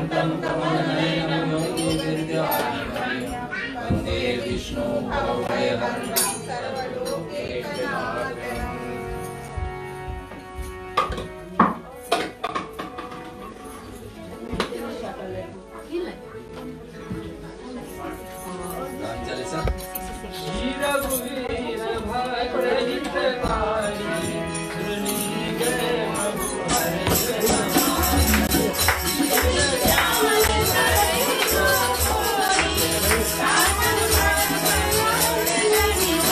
शान्तं कमलनयनं योगिविद्याधरं वन्दे Vishnu भवभयहरं सर्वलोकैकनाथम्। Thank you.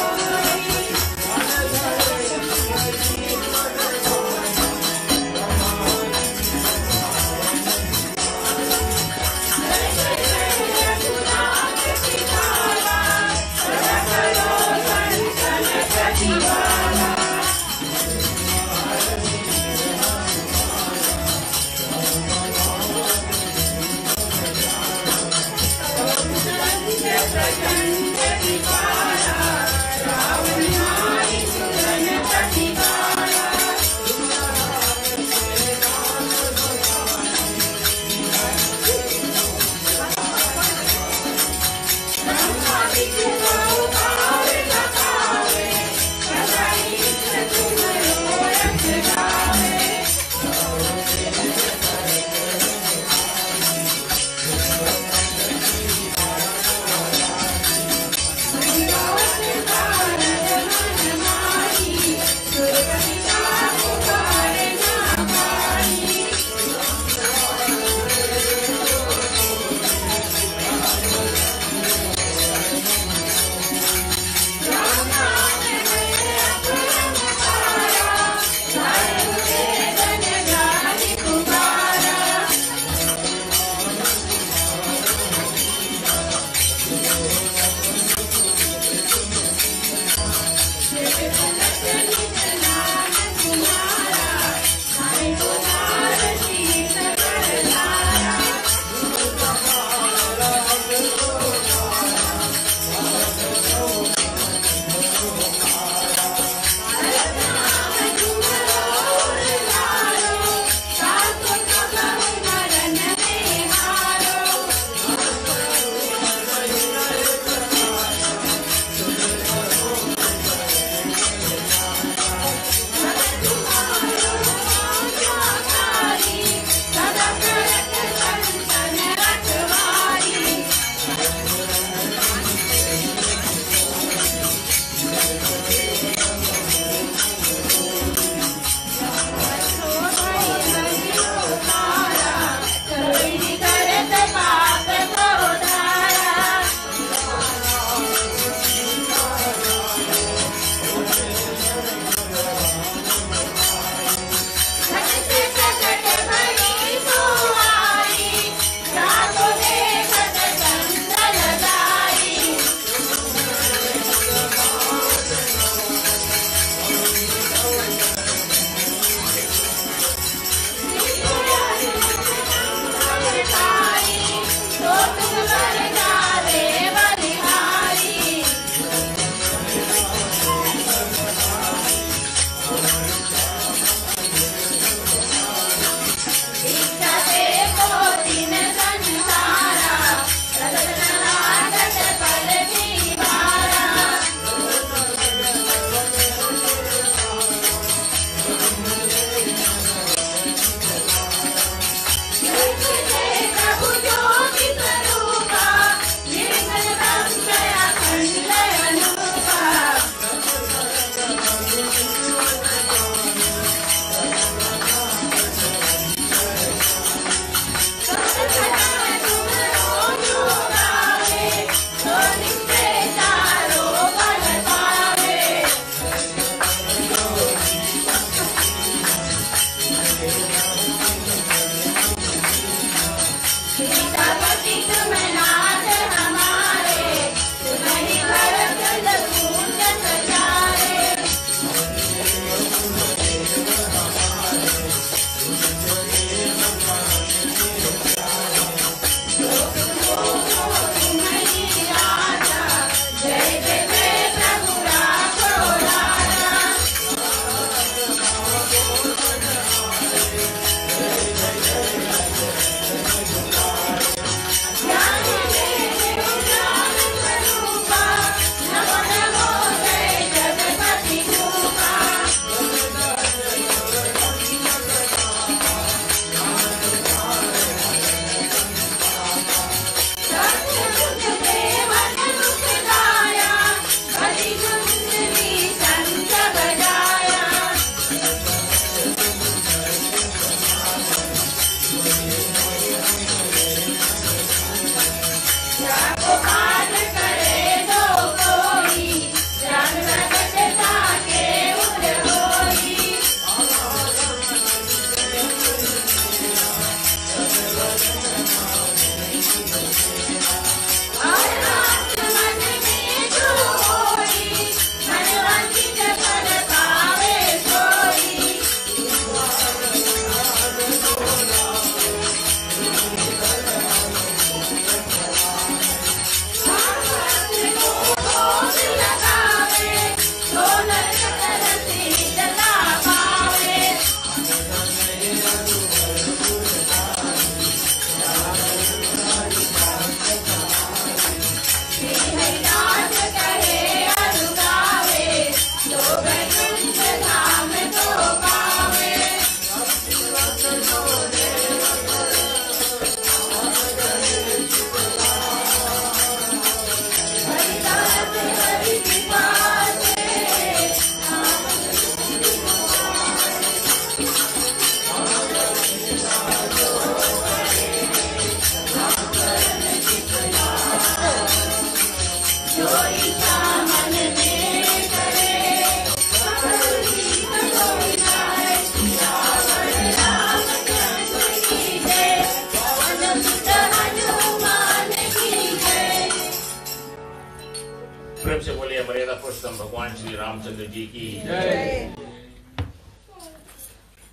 मर्यादा पुरुषोत्तम भगवान श्री रामचंद्र जी की जय।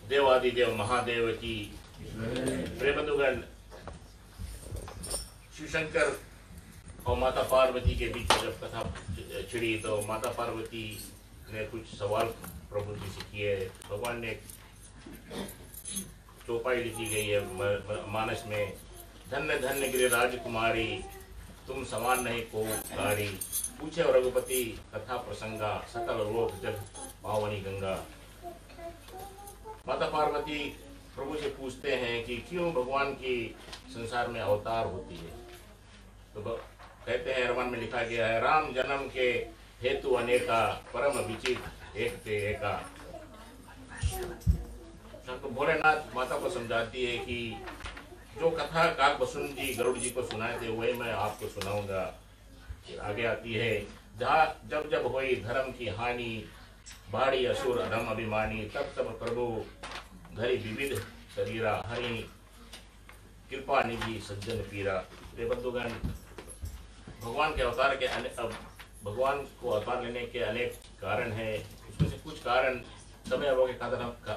देवादिदेव महादेव की प्रिय बंधुगण, शिव शंकर और माता पार्वती के बीच में जब कथा छिड़ी तो माता पार्वती ने कुछ सवाल प्रभु जी से किए। भगवान ने चौपाई लिखी गई है मानस में, धन्य धन्य गिरि राजकुमारी तुम समान नहीं को कारी, पूछे रघुपति कथा प्रसंगा सकल लोक जग पावनी गंगा। माता पार्वती प्रभु से पूछते हैं कि क्यों भगवान की संसार में अवतार होती है। तो कहते हैं, रामायण में लिखा गया है, राम जन्म के हेतु अनेका परम विचित एक ते एका। तो भोलेनाथ माता को समझाती है कि जो कथा काकभसून जी गरुड़ जी को सुनाए थे वही मैं आपको सुनाऊंगा। फिर आगे आती है, जहाँ जब जब हुई धर्म की हानि, बाड़ी असुर अधम अभिमानी, तब तब प्रभु धरी विविध शरीरा, हरि कृपा निधि सज्जन पीरा। ये बंधुगण, भगवान के अवतार के भगवान को अवतार लेने के अनेक कारण हैं। उसमें से कुछ कारण समय अभाव के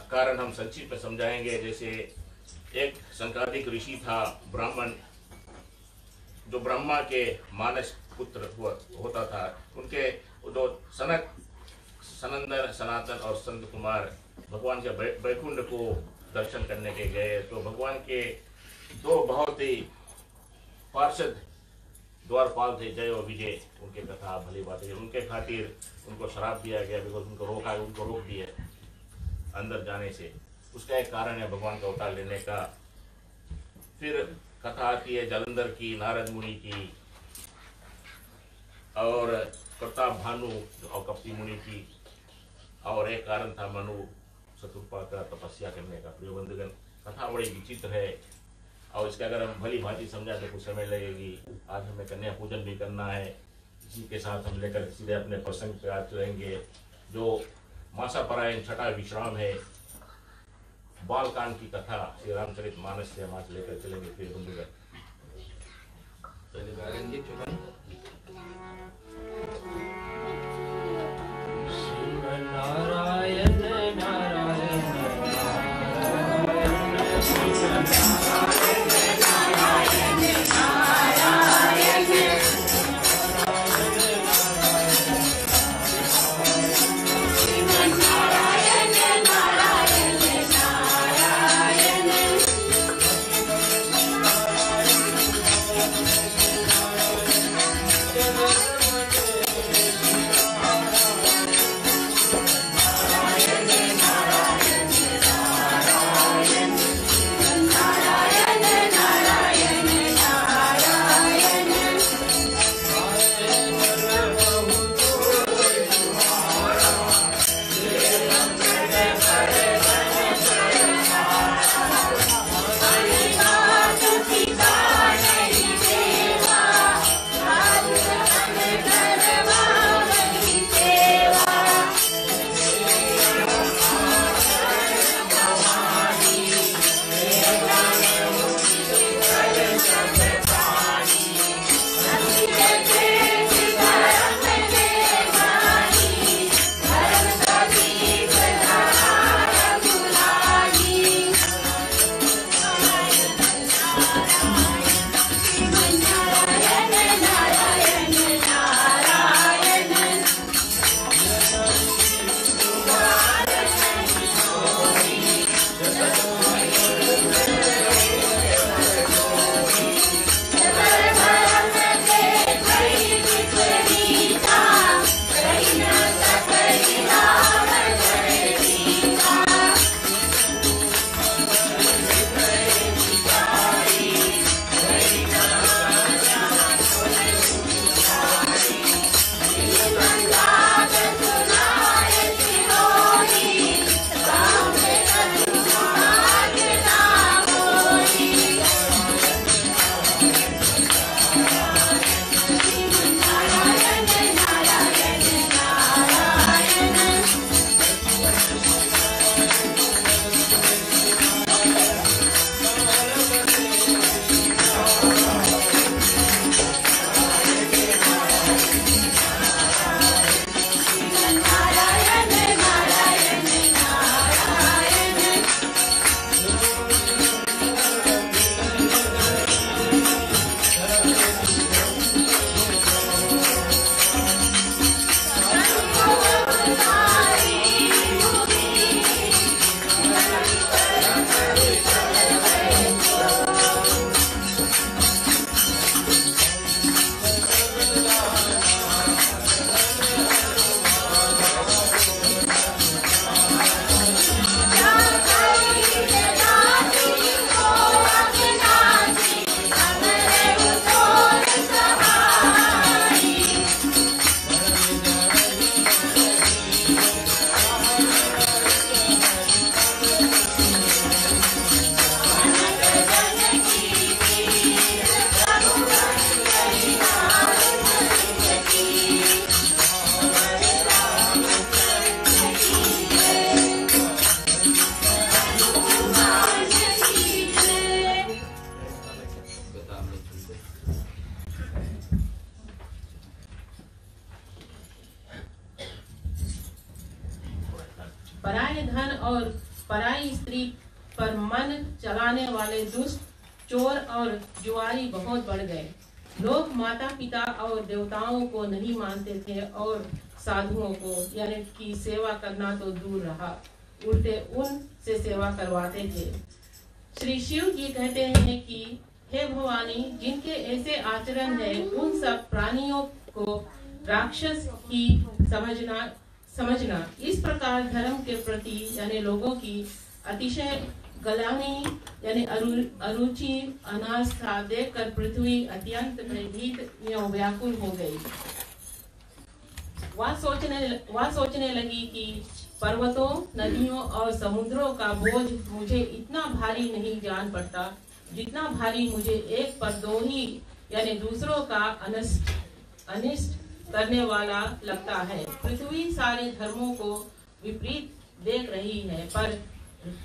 कारण हम संक्षिप्त में समझाएंगे। जैसे एक संकादिक ऋषि था, ब्राह्मण, जो ब्रह्मा के मानस पुत्र होता था। उनके जो सनंदन, सनातन और संत कुमार भगवान के वैकुंठ को दर्शन करने के गए तो भगवान के दो बहुत ही पार्षद द्वारपाल थे, जय और विजय। उनके कथा भली बात है, उनके खातिर उनको श्राप दिया गया, बिकॉज उनको रोक दिया अंदर जाने से। उसका एक कारण है भगवान का अवतार लेने का। फिर कथा आती है जालंधर की, नारद मुनि की, और प्रताप भानु और कपटी मुनि की, और एक कारण था मनु शत्रुपा का तपस्या करने का। प्रिय बंधुगण, कथा बड़ी विचित्र है और इसके अगर हम भली भांति समझा तो कुछ समय लगेगी। आज हमें कन्या पूजन भी करना है, इसी के साथ हम लेकर सीधे अपने प्रसंग पे आते रहेंगे, जो मासापरायण छठा विश्राम है। बालकांड की कथा श्री रामचरित मानस से हम आज लेकर चलेंगे। प्रिय बंधुगण, नारायण नारायण और पराई स्त्री पर मन चलाने वाले दुष्ट, चोर और जुआरी बहुत बढ़ गए। लोग माता पिता और देवताओं को नहीं मानते थे और साधुओं को यानी कि सेवा करना तो दूर रहा, उल्टे उन से सेवा करवाते थे। श्री शिव जी कहते हैं कि हे भवानी, जिनके ऐसे आचरण है उन सब प्राणियों को राक्षस ही समझना। इस प्रकार धर्म के प्रति यानी लोगों की अतिशय गलानी यानी अरुचि अनास्था देखकर पृथ्वी अत्यंत भयभीत एवं व्याकुल हो गई। वह सोचने लगी कि पर्वतों, नदियों और समुद्रों का बोझ मुझे इतना भारी नहीं जान पड़ता जितना भारी मुझे एक परद्रोही यानी दूसरों का अनिष्ट करने वाला लगता है। पृथ्वी सारे धर्मों को विपरीत देख रही है, पर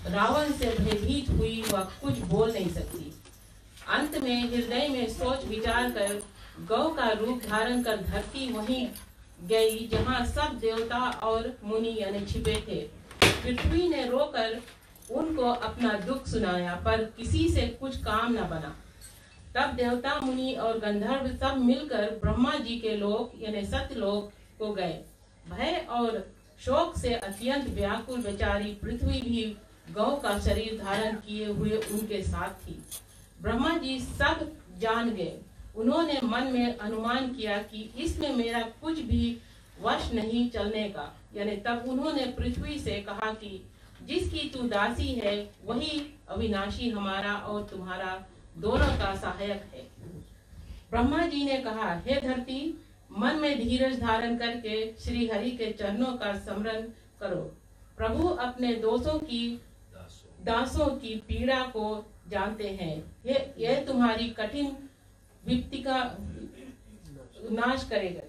रावण से भयभीत हुई वह कुछ बोल नहीं सकती। अंत में हृदय में सोच विचार कर गौ का रूप धारण कर धरती वहीं गई जहाँ सब देवता और मुनि यानी छिपे थे। पृथ्वी ने रोकर उनको अपना दुख सुनाया, पर किसी से कुछ काम न बना। तब देवता, मुनि और गंधर्व सब मिलकर ब्रह्मा जी के लोक यानी सत्यलोक को गए। भय और शोक से अत्यंत व्याकुल बेचारी पृथ्वी भी गौ का शरीर धारण किए हुए उनके साथ थी। ब्रह्मा जी सब जान गए। उन्होंने मन में अनुमान किया कि इसमें मेरा कुछ भी वश नहीं चलने का। यानी तब उन्होंने पृथ्वी से कहा कि जिसकी तू दासी है वही अविनाशी हमारा और तुम्हारा दोनों का सहायक है। ब्रह्मा जी ने कहा, हे धरती, मन में धीरज धारण करके श्री हरि के चरणों का स्मरण करो। प्रभु अपने दासों की पीड़ा को जानते हैं। यह तुम्हारी कठिन विपत्ति का नाश करेगा।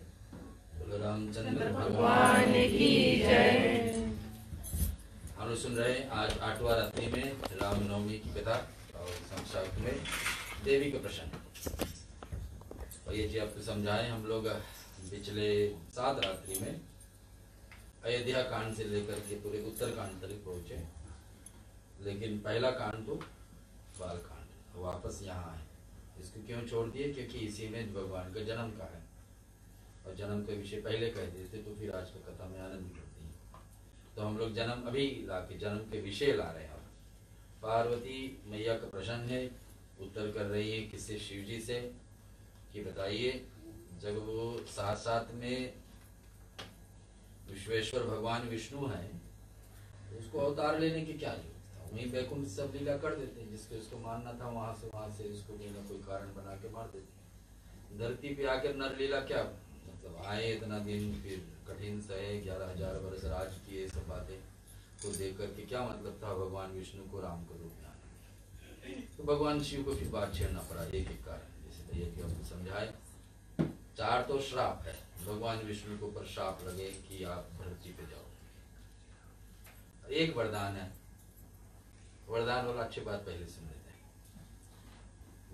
रामचंद्र भगवान की जय। हम लोग सुन रहे हैं आज 8वां रात्रि में रामनवमी की कथा और संक्षाप्त में देवी का प्रसंग। और ये जी आपको समझाएं, हम लोग पिछले 7 रात्रि में अयोध्या कांड से लेकर के पूरे उत्तर कांड तक पहुंचे, लेकिन पहला कांड तो बाल कांड वापस यहाँ है। इसको क्यों छोड़ दिए? क्योंकि इसी में भगवान का जन्म का है और जन्म का विषय पहले कह देते तो फिर आज की कथा में आनंद करती है। तो हम लोग जन्म अभी ला के जन्म के विषय ला रहे हैं। पार्वती मैया का प्रश्न है, उत्तर कर रही है किससे? शिव जी से। कि बताइए, जब वो साथ साथ में विश्वेश्वर भगवान विष्णु है, तो उसको अवतार लेने की क्या जरूरत था? वहीं बैकुंठ सब लीला कर देते हैं। जिसको इसको मारना था वहां से इसको कोई ना कोई कारण बना के मार देते। धरती पे आकर नर लीला क्या मतलब? आए इतना दिन, फिर कठिन सहे, 11,000 वर्ष राज किए, सब बातें को देख करके क्या मतलब था भगवान विष्णु को राम को रूप में आने? तो भगवान शिव को फिर बात छेड़ना पड़ा एक एक कारण। जैसे भैया कि आपको समझाए, 4 तो श्राप है। भगवान विष्णु के ऊपर श्राप लगे कि आप धरती पे जाओ। एक वरदान है, वरदान वाला अच्छी बात पहले सुन लेते हैं।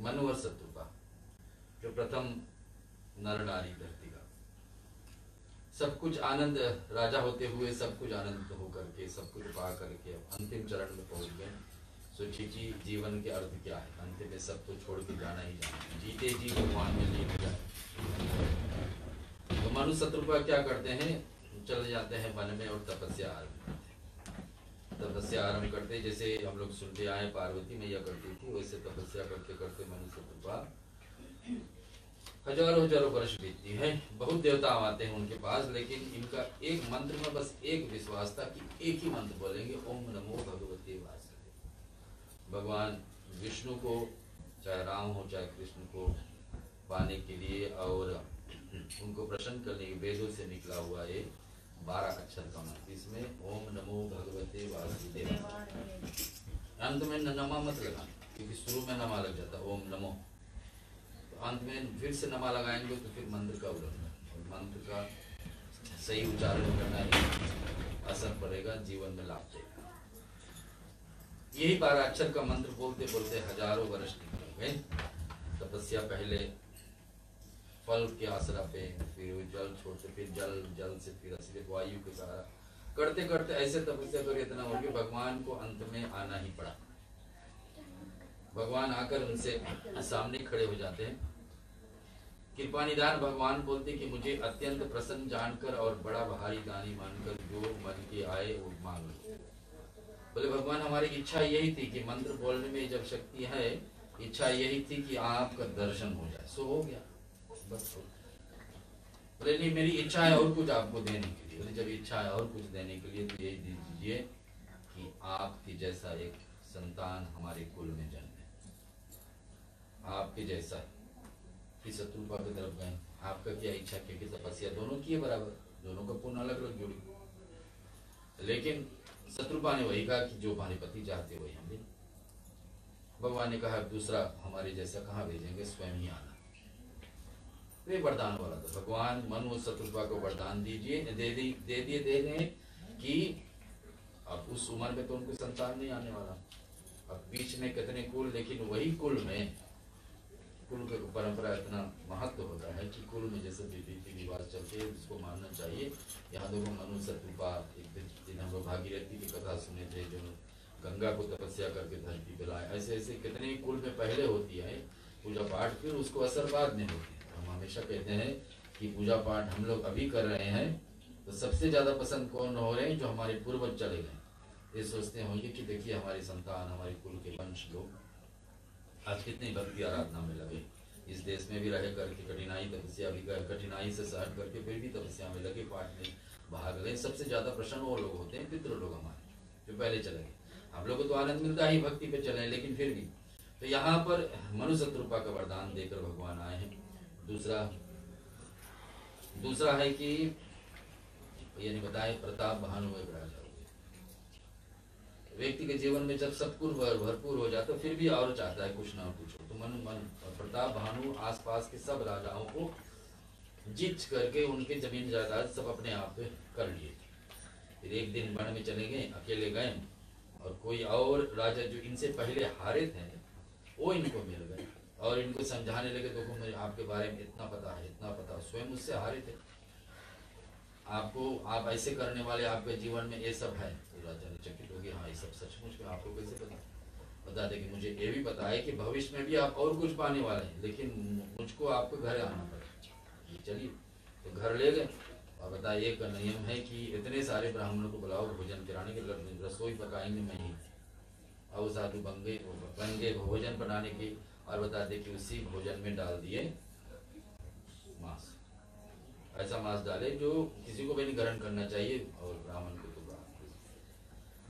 मनु और शत्रुपा जो प्रथम नर नारी धरती का सब कुछ आनंद, राजा होते हुए सब कुछ आनंद होकर के सब कुछ पा करके अंतिम चरण में पहुंच गए। सोचिए कि जीवन के अर्थ क्या है? अंतिम में सब कुछ छोड़ के जाना ही जाना, जीते जी भगवान में लीन जाए। तो मनु शत्रुपा क्या करते हैं? चले जाते हैं वन में और तपस्या आरंभ करते हैं। तपस्या आरंभ करते जैसे हम लोग सुनते आए पार्वती मैया करती थी, वैसे तपस्या करते करते मनु शत्रुपा हजारों वर्ष बीतती है। बहुत देवता आते हैं उनके पास, लेकिन इनका एक मंत्र में बस एक विश्वास था कि एक ही मंत्र बोलेंगे, ओम नमो भगवते वासुदेव। भगवान विष्णु को, चाहे राम हो चाहे कृष्ण को पाने के लिए और उनको प्रसन्न करने के वेदों से निकला हुआ ये 12 अक्षर का मंत्र। इसमें ओम नमो भगवते वासुदेव। अंत में नमा मत लगाना, क्योंकि शुरू में नमा लग जाता ओम नमो, अंत में फिर से नमा लगाएंगे तो फिर मंत्र का उल्लंघन, और मंत्र का सही उच्चारण करना ही असर पड़ेगा, जीवन में लाभ देगा। यही 12 अक्षर का मंत्र बोलते बोलते हजारों वर्ष निकल गए। तपस्या पहले फल के आसरा पे, फिर जल छोड़ते, फिर जल से फिर सिर्फ वायु के सहारा, करते करते ऐसे तपस्या कर इतना हो कि भगवान को अंत में आना ही पड़ा। भगवान आकर उनसे सामने खड़े हो जाते हैं। कृपा निधान भगवान बोलते कि मुझे अत्यंत प्रसन्न जानकर और बड़ा भारी दानी मानकर जो मन के आए वो मांग लो। बोले भगवान हमारी इच्छा यही थी कि मंत्र बोलने में जब शक्ति है, इच्छा यही थी कि आपका दर्शन हो जाए, सो हो गया बस। बोले नहीं मेरी इच्छा है और कुछ आपको देने के लिए। बोले जब इच्छा है और कुछ देने के लिए तो यही दे दीजिए कि आपके जैसा एक संतान हमारे कुल में जन्मे, आपके जैसा। फिर शत्रुपा की तरफ गए, आपका क्या इच्छा, क्योंकि तपस्या दोनों की है बराबर, दोनों का पुण्य अलग अलग जुड़ी। लेकिन शत्रुपा ने वही कहा कि जो हमारे पति चाहते वही हम भी। भगवान ने कहा दूसरा हमारे जैसा कहाँ भेजेंगे, स्वयं ही आना। वे वरदान वाला था। भगवान मनु शत्रुपा को वरदान दीजिए, दे दें कि अब उस उम्र में तो उनको संतान नहीं आने वाला। अब बीच में कितने कुल, लेकिन वही कुल में, कुल की परंपरा इतना महत्व होता है कि कुल में जैसे रीति रिवाज चलते हैं उसको मानना चाहिए। यहाँ देखो मनु शत्रुपा, एक दिन हम लोग भागीरथी की कथा सुने थे, जो गंगा को तपस्या करके धरती पे लाए। ऐसे ऐसे कितने कुल में पहले होती है पूजा पाठ, फिर उसको असर बाद में होती है। हम हमेशा कहते हैं कि पूजा पाठ हम लोग अभी कर रहे हैं तो सबसे ज्यादा पसंद कौन हो रहे हैं, जो हमारे पूर्वज चले गए। ये सोचते होंगे कि देखिए हमारी संतान, हमारे कुल के वंश लोग आज कितनी भक्ति आराधना में लगे। इस देश में भी रह करके कठिनाई तपस्या भी कर, कठिनाई से सहन करके फिर भी तपस्या में लगे, पाठ में भाग गए। सबसे ज्यादा प्रसन्न वो लोग होते हैं पितृ लोग हमारे, जो पहले चले गए। हम लोग को तो आनंद मिलता ही भक्ति पे चले, लेकिन फिर भी। तो यहाँ पर मनु शत्रुपा का वरदान देकर भगवान आए हैं। दूसरा है कि ये नहीं बताए प्रताप भानु एक राजा हुए। व्यक्ति के जीवन में जब सब कुछ भरपूर हो जाता है फिर भी और चाहता है कुछ ना कुछ। तो मन प्रताप भानु आसपास के सब राजाओं को जीत करके उनके जमीन जायदाद सब अपने आप पे कर लिए। फिर एक दिन वन में चले गए, अकेले गए, और कोई और राजा जो इनसे पहले हारे थे वो इनको मिल गए और इनको समझाने लगे, देखो मुझे आपके बारे में इतना पता है, इतना पता, स्वयं मुझसे हारे थे, आपको आप ऐसे करने वाले, आपके जीवन में ये सब है। तो राजा ने चकित हो गया, हाँ ये सब सचमुच में आपको कैसे पता? बता दे कि मुझे ये भी पता है कि भविष्य में भी आप और कुछ पाने वाले हैं, लेकिन मुझको आपको घर आना पड़ेगा। चलिए, तो घर ले गए और बताया एक नियम है कि इतने सारे ब्राह्मणों को बुलाओ भोजन कराने के लिए, रसोई पकाएंगे मैं ही, और साधु बन गए भोजन बनाने की। और बता दे कि उसी भोजन में डाल दिए मांस, ऐसा मांस डाले जो किसी को भी नहीं ग्रहण करना चाहिए, और ब्राह्मण को तो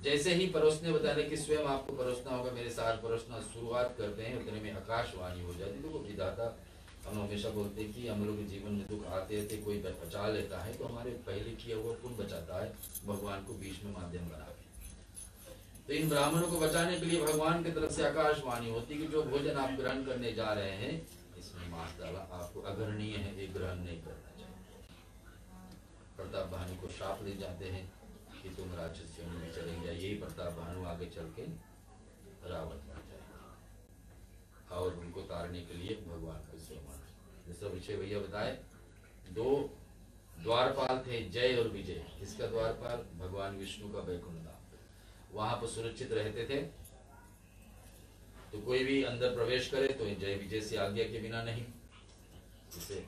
जैसे ही परोसने बताने कि स्वयं आपको परोसना होगा, मेरे साथ परोसना शुरुआत करते हैं, उतने में आकाशवाणी हो जाती। तो विधाता हम हमेशा बोलते हैं कि हम लोग के जीवन में दुख आते थे, कोई बचा लेता है तो हमारे पहले किया हुआ पुण्य बचाता है, भगवान को बीच में माध्यम बना के। तो इन ब्राह्मणों को बचाने के लिए भगवान की तरफ से आकाशवाणी होती कि जो भोजन आप ग्रहण करने जा रहे हैं इसमें मांस डाला, आपको अग्रहणीय है, ये ग्रहण नहीं करना चाहिए। प्रताप भानु को श्राप ले जाते हैं कि तुम राक्षस योनि में चले जाए। यही प्रताप भानु आगे चल के रावण बन जाए और उनको तारने के लिए भगवान को स्वयं आए। जैसा विषय भैया बताए, दो द्वारपाल थे, जय और विजय। किसका द्वारपाल? भगवान विष्णु का वैकुंठ धाम। वहां पर सुरक्षित रहते थे, तो कोई भी अंदर प्रवेश करे तो जय विजय से आज्ञा के बिना नहीं। जैसे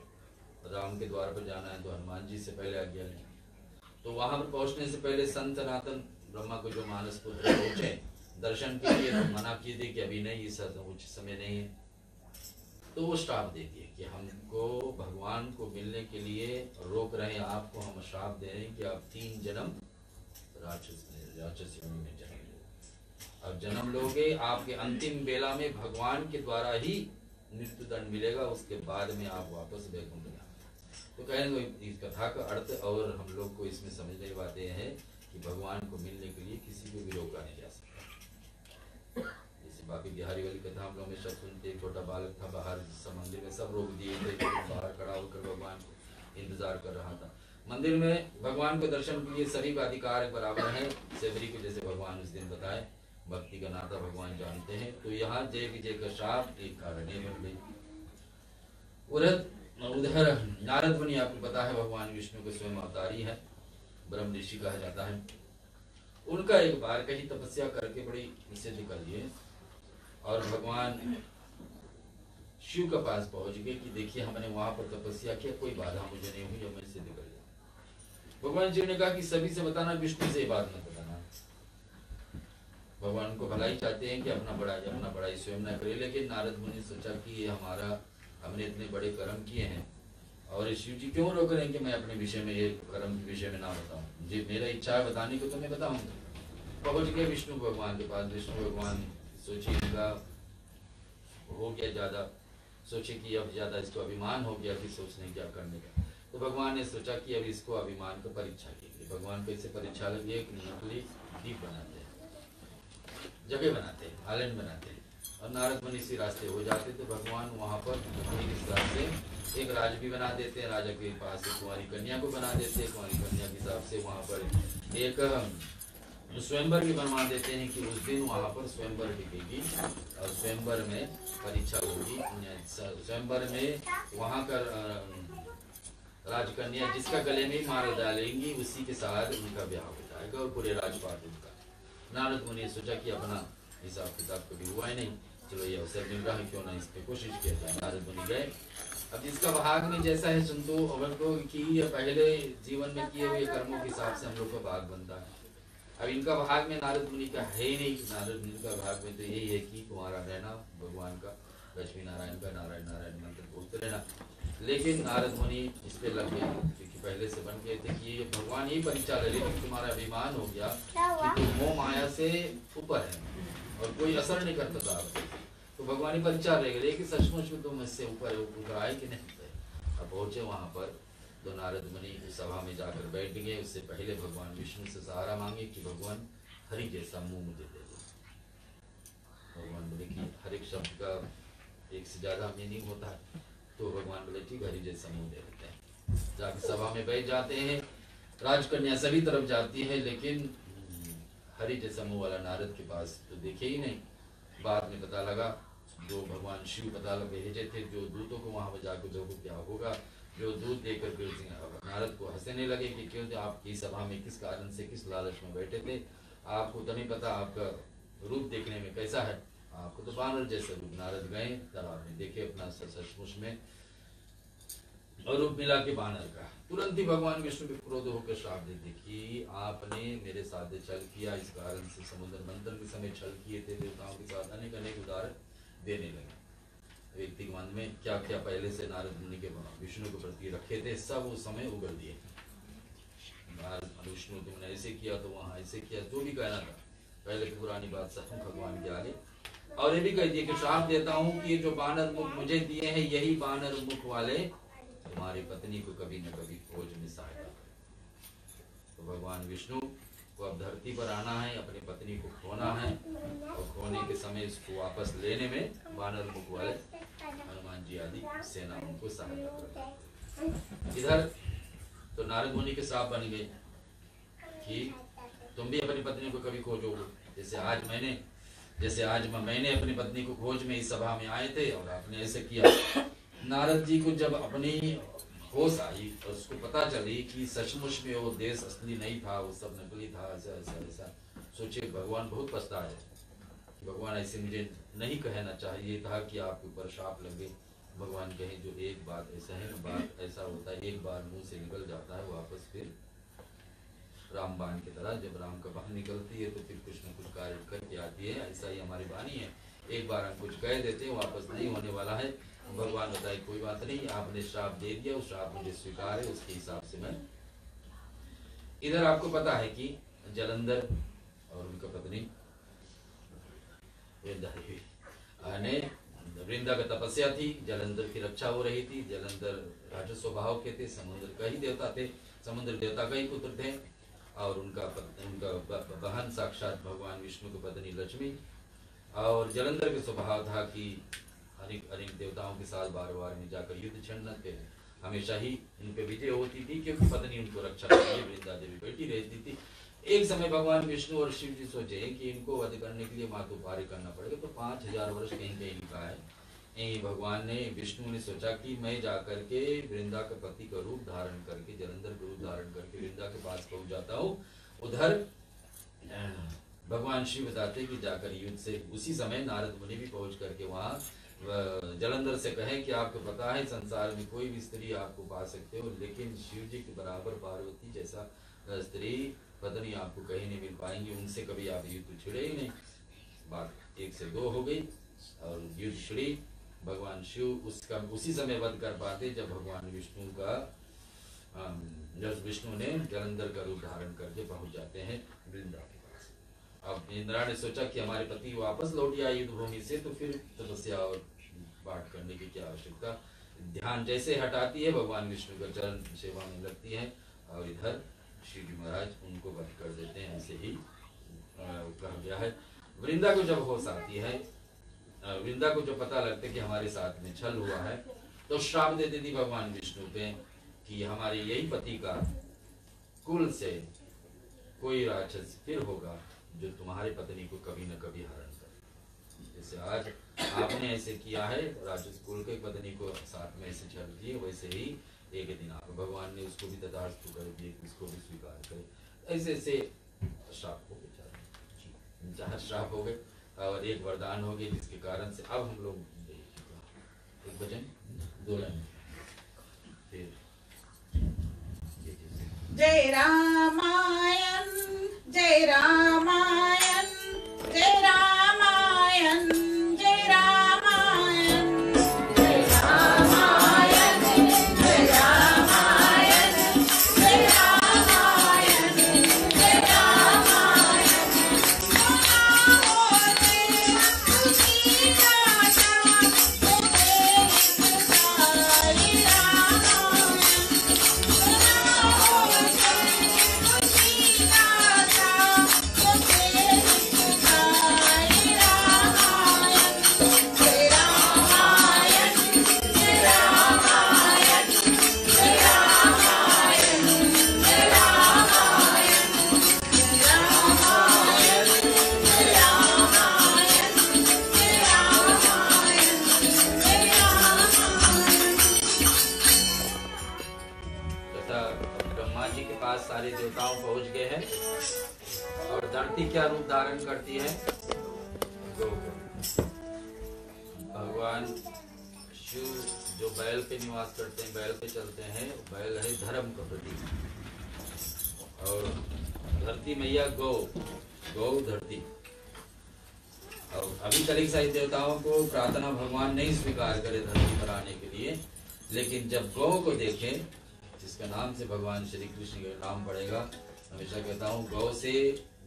राम के द्वार पर जाना है तो हनुमान जी से पहले आज्ञा लें। तो वहां पर पहुंचने से पहले संत सनातन ब्रह्मा को जो मानस पुत्र पहुंचे दर्शन के लिए, तो मना किए थे कि अभी नहीं, इस उच्च समय नहीं है। तो वो श्राप देती है कि हमको भगवान को मिलने के लिए रोक रहे हैं, आपको हम श्राप दे रहे हैं कि आप 3 जन्म राक्षस योनि में जन्म। अब जन्म लोगे, आपके अंतिम बेला में भगवान के द्वारा ही मृत्यु दंड मिलेगा, उसके बाद में आप वापस वैकुंठ में आए। तो कहेंगे इस कथा का अर्थ और हम लोग को इसमें समझने की बातें हैं कि भगवान को मिलने के लिए किसी को भी रोका नहीं जा सकता। जैसे बाकी बिहारी वाली कथा हम लोग हमेशा सुनते, एक छोटा बालक था बाहर मंदिर में, सब रोक दिए थे, बाहर खड़ा होकर भगवान को इंतजार कर रहा था। मंदिर में भगवान को दर्शन के लिए सभी का अधिकार बराबर है। सेवरी को जैसे भगवान उस दिन बताए, भक्ति का नाता भगवान जानते हैं। तो यहाँ जय विजय का श्राप एक कारण बन गई। उधर नारद मुनि आपको पता है भगवान विष्णु के स्वयं अवतारी है। ब्रह्म ऋषि कहा जाता है, उनका एक बार कहीं तपस्या करके बड़ी सिद्ध कर लिए और भगवान शिव के पास पहुंच गए कि देखिए हमने वहां पर तपस्या किया, कोई बाधा मुझे नहीं हुई और मैं सिद्ध कर लिया। भगवान शिव ने कहा कि सभी से बताना, विष्णु से बात न बताना। भगवान को भलाई चाहते हैं कि अपना बड़ाई स्वयं न करे, लेकिन नारद मुनि सोचा कि ये हमने इतने बड़े कर्म किए हैं और शिव जी क्यों रोक रहे हैं कि मैं अपने विषय में, ये कर्म के विषय में ना बताऊं। जी मेरा इच्छा है बताने को तो मैं बताऊंगा। पहुंच गए विष्णु भगवान के पास। विष्णु भगवान सोचे इनका हो गया ज्यादा, सोचे कि अब ज्यादा इसको अभिमान हो गया कि सोचने क्या करने का। तो भगवान ने सोचा कि अब इसको अभिमान का परीक्षा कीजिए। भगवान को इससे परीक्षा लगी, एक नकली दीप बनाते हैं, जगह बनाते हैं, आलन बनाते हैं और नारद मुनि इसी रास्ते हो जाते। तो भगवान वहां पर इस रास्ते एक राज भी बना देते हैं, राजा के पास एक कुंवारी कन्या को बना देते हैं। कुंवारी कन्या के हिसाब से वहां पर एक स्वयंवर भी बनवा देते हैं कि उस दिन वहां पर स्वयंवर टिकेगी और स्वयंवर में परीक्षा होगी। स्वयंवर में वहां का राजकन्या जिसका गले में मार डालेंगी उसी के साथ उनका ब्याह हो जाएगा और पूरे राजपाट उनका। नारद मुनि ने सोचा कि अपना हिसाब किताब कभी हुआ ही नहीं, चलो ये अवसर मिल रहा है, क्यों ना इस पे कोशिश किया जाए। नारद मुनि गए। अब जिसका भाग में जैसा है सुनतो अवर को कि पहले जीवन में किए हुए कर्मों के हिसाब से हम लोग का भाग बनता है। अब इनका भाग में नारद मुनि का है ही नहीं। नारद मुनि का भाग में तो यही है कि तुम्हारा रहना भगवान का, लक्ष्मी नारायण का नारायण नारायण मंत्र बोलते रहना। लेकिन नारद मुनि इस पे लग गए क्योंकि पहले से बन गए थे कि ये भगवान ही परीक्षा ले, लेकिन तुम्हारा अभिमान हो गया कि तुम मोह माया से ऊपर है और कोई असर नहीं करता था आपको। तो भगवान ही परीक्षा ले गए, लेकिन सचमुच में तुम इससे ऊपर आए कि नहीं। अब पहुंचे वहां पर तो नारद मुनि उस सभा में जाकर बैठ गए। उससे पहले भगवान विष्णु से सहारा मांगे कि भगवान हरि जैसा मुंह मुझे दे दो। भगवान बोले कि हर एक शब्द का एक से ज्यादा मीनिंग होता है, तो भगवान बोले ठीक हरि जैसा मुंह दे देते हैं। जाकर सभा में बैठ जाते हैं। राजकन्या सभी तरफ जाती है, लेकिन हरि जैसा मुंह वाला नारद के पास तो देखे ही नहीं। बाद में पता लगा, जो भगवान शिव पता भेजे थे जो दूतों को वहां पर जाकर देखो क्या होगा। जो दूध देकर के नारद को हंसने लगे कि क्यों आपकी सभा में किस कारण से किस लालच में बैठे थे, आपको तो नहीं पता आपका रूप देखने में कैसा है, आपको तो बानर जैसा रूप। नारद गए तालाब में, देखे अपना सचमुच में और रूप मिला के बानर का। तुरंत ही भगवान विष्णु के क्रोध होकर श्राप देते कि आपने मेरे साथ छल किया, इस कारण से समुद्र मंथन के समय छल किए थे। देवताओं के साथ अनेक अनेक उदाहरण देने लगे। व्यक्ति के मन में क्या क्या पहले से नारद मुनि के विष्णु के प्रति रखे थे, सब उस समय उगल दिए। विष्णु तुमने ऐसे किया तो वहां ऐसे किया, जो भी कहना था पहले की पुरानी बात सब भगवान के आगे। और ये भी कह दिया कि श्राप देता हूँ कि ये जो बानर मुख मुझे दिए हैं, यही बानर मुख वाले तुम्हारी पत्नी को कभी न कभी खोज में सहायता करें। तो भगवान विष्णु को अब धरती पर आना है, अपनी पत्नी को खोना है और खोने के समय इसको वापस लेने में बानर मुख वाले हनुमान जी आदि सेना उनको सहायता करते। इधर तो नारद मुनि के श्राप बन गए कि तुम भी अपनी पत्नी को कभी खोजोगे। जैसे आज मैंने अपनी पत्नी को खोज में इस सभा में आए थे और आपने ऐसे किया। नारद जी को जब अपनी होश आई और उसको पता चली कि सचमुच में वो देश असली नहीं था, वो सब नकली था, ऐसा सोचे भगवान बहुत पछताए। भगवान ऐसे मुझे नहीं कहना चाहिए था कि आपके ऊपर शाप लगे। भगवान कहे जो एक बात ऐसा है, बात ऐसा होता है, एक बार मुंह से निकल जाता है वापस फिर रामबाण की तरह जब राम का बाण निकलती है तो फिर कुछ न कुछ कार्य करके आती है। ऐसा ही हमारी वाणी है, एक बार हम कुछ कह देते हैं वापस नहीं होने वाला है। भगवान बताए कोई बात नहीं, आपने श्राप दे दिया, उस श्राप मुझे स्वीकार है, उसके हिसाब से मैं। इधर आपको पता है कि जलंधर और उनका पत्नी वृंदा का तपस्या थी, जलंधर की रक्षा हो रही थी। जलंधर राक्षस स्वभाव के थे, समुद्र का ही देवता थे, समुद्र देवता का ही पुत्र थे और उनका बहन साक्षात भगवान विष्णु की पत्नी लक्ष्मी। और जलंधर के स्वभाव था कि अनेक देवताओं के साथ बार बार में जाकर युद्ध छेड़ना थे, हमेशा ही इन पे विजय होती थी क्योंकि पत्नी उनको रक्षा करने वृंदा देवी बैठी रहती थी। एक समय भगवान विष्णु और शिव जी सोचे कि इनको वध करने के लिए मातुपारी करना पड़ेगा, तो 5000 वर्ष कहीं कहीं लिखा है भगवान ने, विष्णु ने सोचा कि मैं जाकर के वृंदा के पति का रूप धारण करके, जलंधर का रूप धारण करके वृंदा के पास पहुंच जाता हूँ। उधर भगवान शिव बताते कि जाकर युद्ध से, उसी समय नारद मुनि भी पहुंच करके वहाँ जलंधर से कहे कि आपको पता है संसार में कोई भी स्त्री आपको पा सकते हो, लेकिन शिव जी के बराबर पार्वती जैसा स्त्री पत्नी आपको कहीं नहीं मिल पाएंगी, उनसे कभी आप युद्ध छिड़े ही नहीं। बात 1 से 2 हो गई और युद्ध छिड़ी। भगवान शिव उसका उसी समय वध कर पाते जब भगवान विष्णु का जब विष्णु ने जलंधर का रूप धारण करके पहुंच जाते हैं वृंदा के पास। अब इंद्रा ने सोचा कि हमारे पति वापस लौट आए युद्ध भूमि से, तो फिर तपस्या और पाठ करने की क्या आवश्यकता। ध्यान जैसे हटाती है भगवान विष्णु का चरण सेवा में लगती है और इधर शिव जी महाराज उनको वध कर देते हैं। ऐसे ही कहा गया है। वृंदा को जब होश आती है, वृंदा को जो पता लगता है कि हमारे साथ में छल हुआ है, तो श्राप दे देती भगवान विष्णु पे कि हमारे यही पति का कुल से कोई राक्षस फिर होगा जो तुम्हारे पत्नी को कभी न कभी हरण करे। जैसे आज आपने ऐसे किया है, राक्षस कुल के पत्नी को साथ में ऐसे छल किए, वैसे ही एक दिन आप भगवान ने उसको भी तथास्तु कर दिए, उसको भी स्वीकार करे। ऐसे ऐसे श्राप हो गए, 4 श्राप हो गए और एक वरदान हो गई, जिसके कारण से अब हम लोग एक भजन 2 लाइन फिर जय रामायण जय रामायण जय रामायण जय रामायण जय रामायण जय रामायण जय रामायण जय रामायण खुशी राजा तुम्हें सारी रामायण सारे देवताओं पहुंच गए हैं और धरती क्या रूप धारण करती है। भगवान शिव जो बैल पे निवास करते हैं, बैल पे चलते हैं, बैल है धर्म का प्रतीक और धरती मैया गौ, गौ धरती। और अभी कलिक सारी देवताओं को प्रार्थना भगवान नहीं स्वीकार करे धरती पर आने के लिए, लेकिन जब गौ को देखें जिसका नाम से भगवान श्री कृष्ण का नाम पड़ेगा, हमेशा कहता हूँ गौ से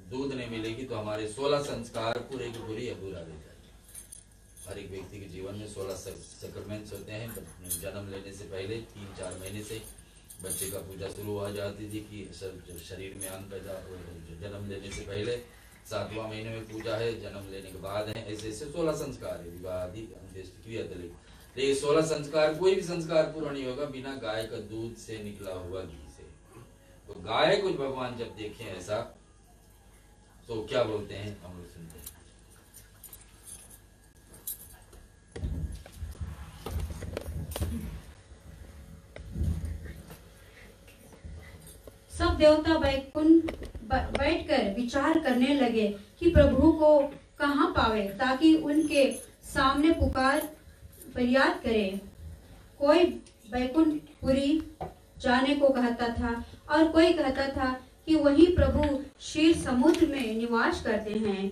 दूध नहीं मिलेगी तो हमारे 16 संस्कार पूरे की पूरी अधूरा रह जाएगी। हर एक व्यक्ति के जीवन में 16 सैक्रमेंट्स होते हैं। जन्म लेने से पहले 3-4 महीने से बच्चे का पूजा शुरू हो जाती थी कि शरीर में अंग पैदा, जन्म लेने से पहले 7वां महीने में पूजा है, जन्म लेने के बाद है, ऐसे ऐसे 16 संस्कार है, विवाह आदि अंत्येष्टि क्रिया तले। ये 16 संस्कार, कोई भी संस्कार पूरा नहीं होगा बिना गाय का दूध से निकला हुआ घी से। तो गाय को भगवान जब देखें ऐसा तो क्या बोलते हैं, हम लोग सुनते हैं। सब देवता बैकुंठ बैठकर विचार करने लगे कि प्रभु को कहाँ पावे ताकि उनके सामने पुकार फरियाद करे। कोई बैकुंठपुरी जाने को कहता था और कोई कहता था कि वही प्रभु क्षीर समुद्र में निवास करते हैं।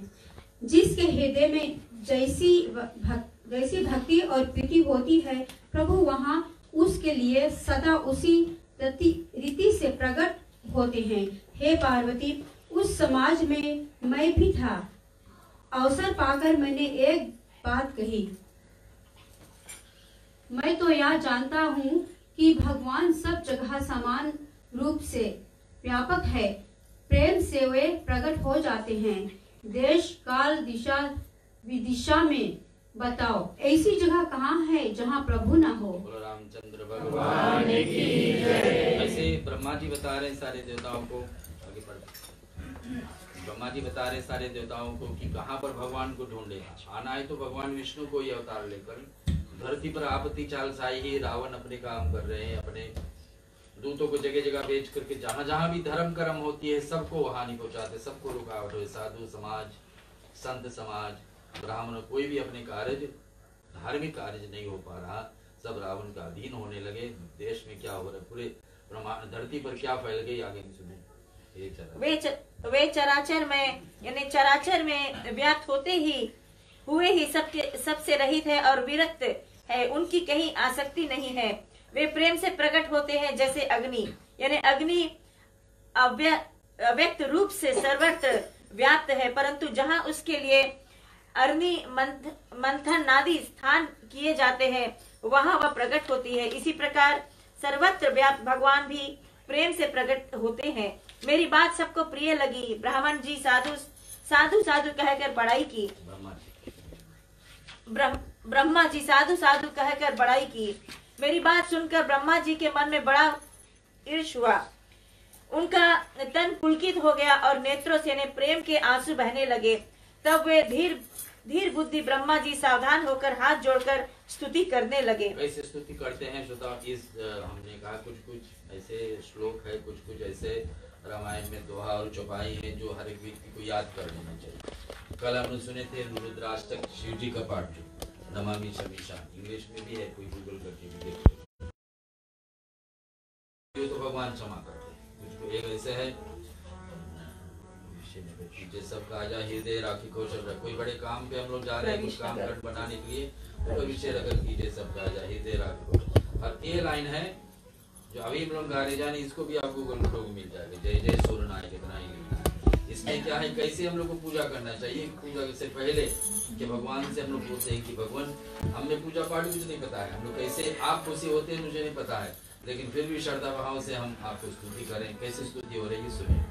जिसके हृदय में जैसी भक्ति और प्रीति होती है, प्रभु वहाँ उसके लिए सदा उसी रीति से प्रकट होते हैं। हे पार्वती, उस समाज में मैं भी था। अवसर पाकर मैंने एक बात कही। मैं तो यह जानता हूँ कि भगवान सब जगह समान रूप से व्यापक है। प्रेम से वे प्रकट हो जाते हैं। देश काल दिशा विदिशा में बताओ ऐसी जगह कहाँ है जहाँ प्रभु न हो। रामचंद्र भगवान की जय। ऐसे ब्रह्मा जी बता रहे सारे देवताओं को, आगे पढ़। ब्रह्मा जी बता रहे सारे देवताओं को कि कहाँ पर भगवान को ढूंढे। आना है तो भगवान विष्णु को ही अवतार लेकर धरती पर आपत्ति चाल साई ही रावण अपने काम कर रहे हैं, अपने दूतों को जगह जगह भेज करके जहां जहां भी धर्म कर्म होती है सबको हानि पहुंचाते, सबको रुकावट हो। साधु समाज, संत समाज, ब्राह्मण, कोई भी अपने कार्य, धार्मिक कार्य नहीं हो पा रहा, सब रावण का अधीन होने लगे। देश में क्या हो रहा है, पूरे ब्रह्मांड धरती पर क्या फैल गई, आगे नहीं सुने। वे चराचर में यानी चराचर में व्याप्त होते ही हुए ही सबसे रहित है और विरक्त है, उनकी कहीं आसक्ति नहीं है। वे प्रेम से प्रकट होते हैं जैसे अग्नि, यानी अग्नि अव्यक्त रूप से सर्वत्र व्याप्त है, परंतु जहाँ उसके लिए अग्नि मंथन आदि स्थान किए जाते हैं वहाँ वह प्रकट होती है। इसी प्रकार सर्वत्र व्याप्त भगवान भी प्रेम से प्रकट होते हैं। मेरी बात सबको प्रिय लगी। ब्राह्मण जी साधु साधु साधु कहकर बड़ाई की, ब्रह्मा जी साधु साधु कहकर बड़ाई की। मेरी बात सुनकर ब्रह्मा जी के मन में बड़ा ईर्ष हुआ, उनका तन पुलकित हो गया और नेत्रों से प्रेम के आंसू बहने लगे। तब वे धीर बुद्धि ब्रह्मा जी सावधान होकर हाथ जोड़कर स्तुति करने लगे। कैसे स्तुति करते हैं श्रोता, इस हमने कहा कुछ ऐसे श्लोक है, कुछ ऐसे रामायण में दोहा और चौपाई है जो हर एक व्यक्ति को याद कर लेना चाहिए। कल हमने सुने थे रुद्राष्टक शिव जी का पाठ, जो नमामि शमीशा, इंग्लिश में भी है, कोई गूगल करके भी देख तो भगवान क्षमा करते हैं। कुछ एक ऐसे है कीजिए सबका आजा हृदय राखी कौशल रख। कोई बड़े काम पे हम लोग जा रहे हैं कुछ काम कर बनाने के लिए, तो विषय रखकर कीजिए सबका आजा हृदय राखी कौशल। और ये लाइन है जो अभी हम लोग गा रहे जाने, इसको भी आपको गूगल पर मिल जाएगा, जय जय सूर्य नायक इतना ही लिखना है। इसमें क्या है, कैसे हम लोग को पूजा करना चाहिए। पूजा से पहले कि भगवान से हम लोग बोलते हैं कि भगवान हमें पूजा पाठ कुछ नहीं पता है, हम लोग कैसे आप खुशी होते हैं मुझे नहीं पता है, लेकिन फिर भी श्रद्धा भाव से हम आपको स्तुति करें। कैसे स्तुति हो रही है सुनिए।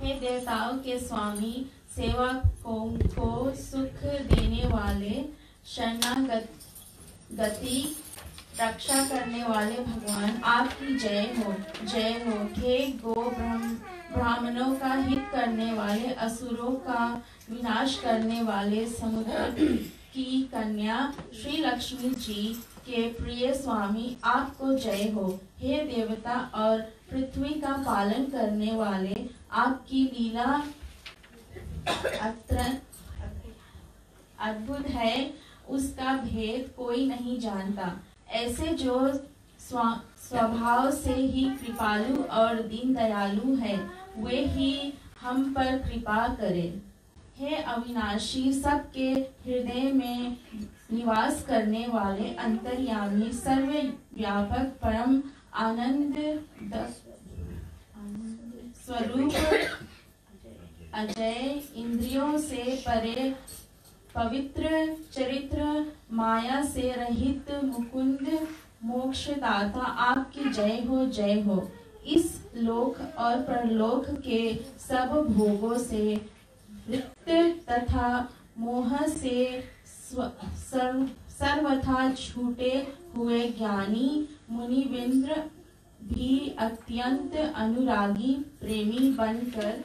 हे देवताओं के स्वामी, सेवकों को सुख देने वाले, शरणागति रक्षा करने वाले भगवान, आपकी जय हो, जय हो। हे गो ब्राह्मणों का हित करने वाले, असुरों का विनाश करने वाले, समुद्र की कन्या श्री लक्ष्मी जी के प्रिय स्वामी, आपको जय हो। हे देवता और पृथ्वी का पालन करने वाले, आपकी लीला अद्भुत है, उसका भेद कोई नहीं जानता। ऐसे जो स्वभाव से ही कृपालु और दीन दयालु है, वे ही हम पर कृपा करें। हे अविनाशी, सबके हृदय में निवास करने वाले, अंतर्यामी, सर्वव्यापक, परम आनंद स्वरूप, अजय, इंद्रियों से परे, पवित्र चरित्र, माया से रहित, मुकुंद, मोक्षदाता, आपकी जय हो, जय हो। इस लोक और परलोक के सब भोगों से रिक्त तथा मोह से सर्वथा छूटे हुए ज्ञानी मुनिविंद्र भी अत्यंत अनुरागी प्रेमी बनकर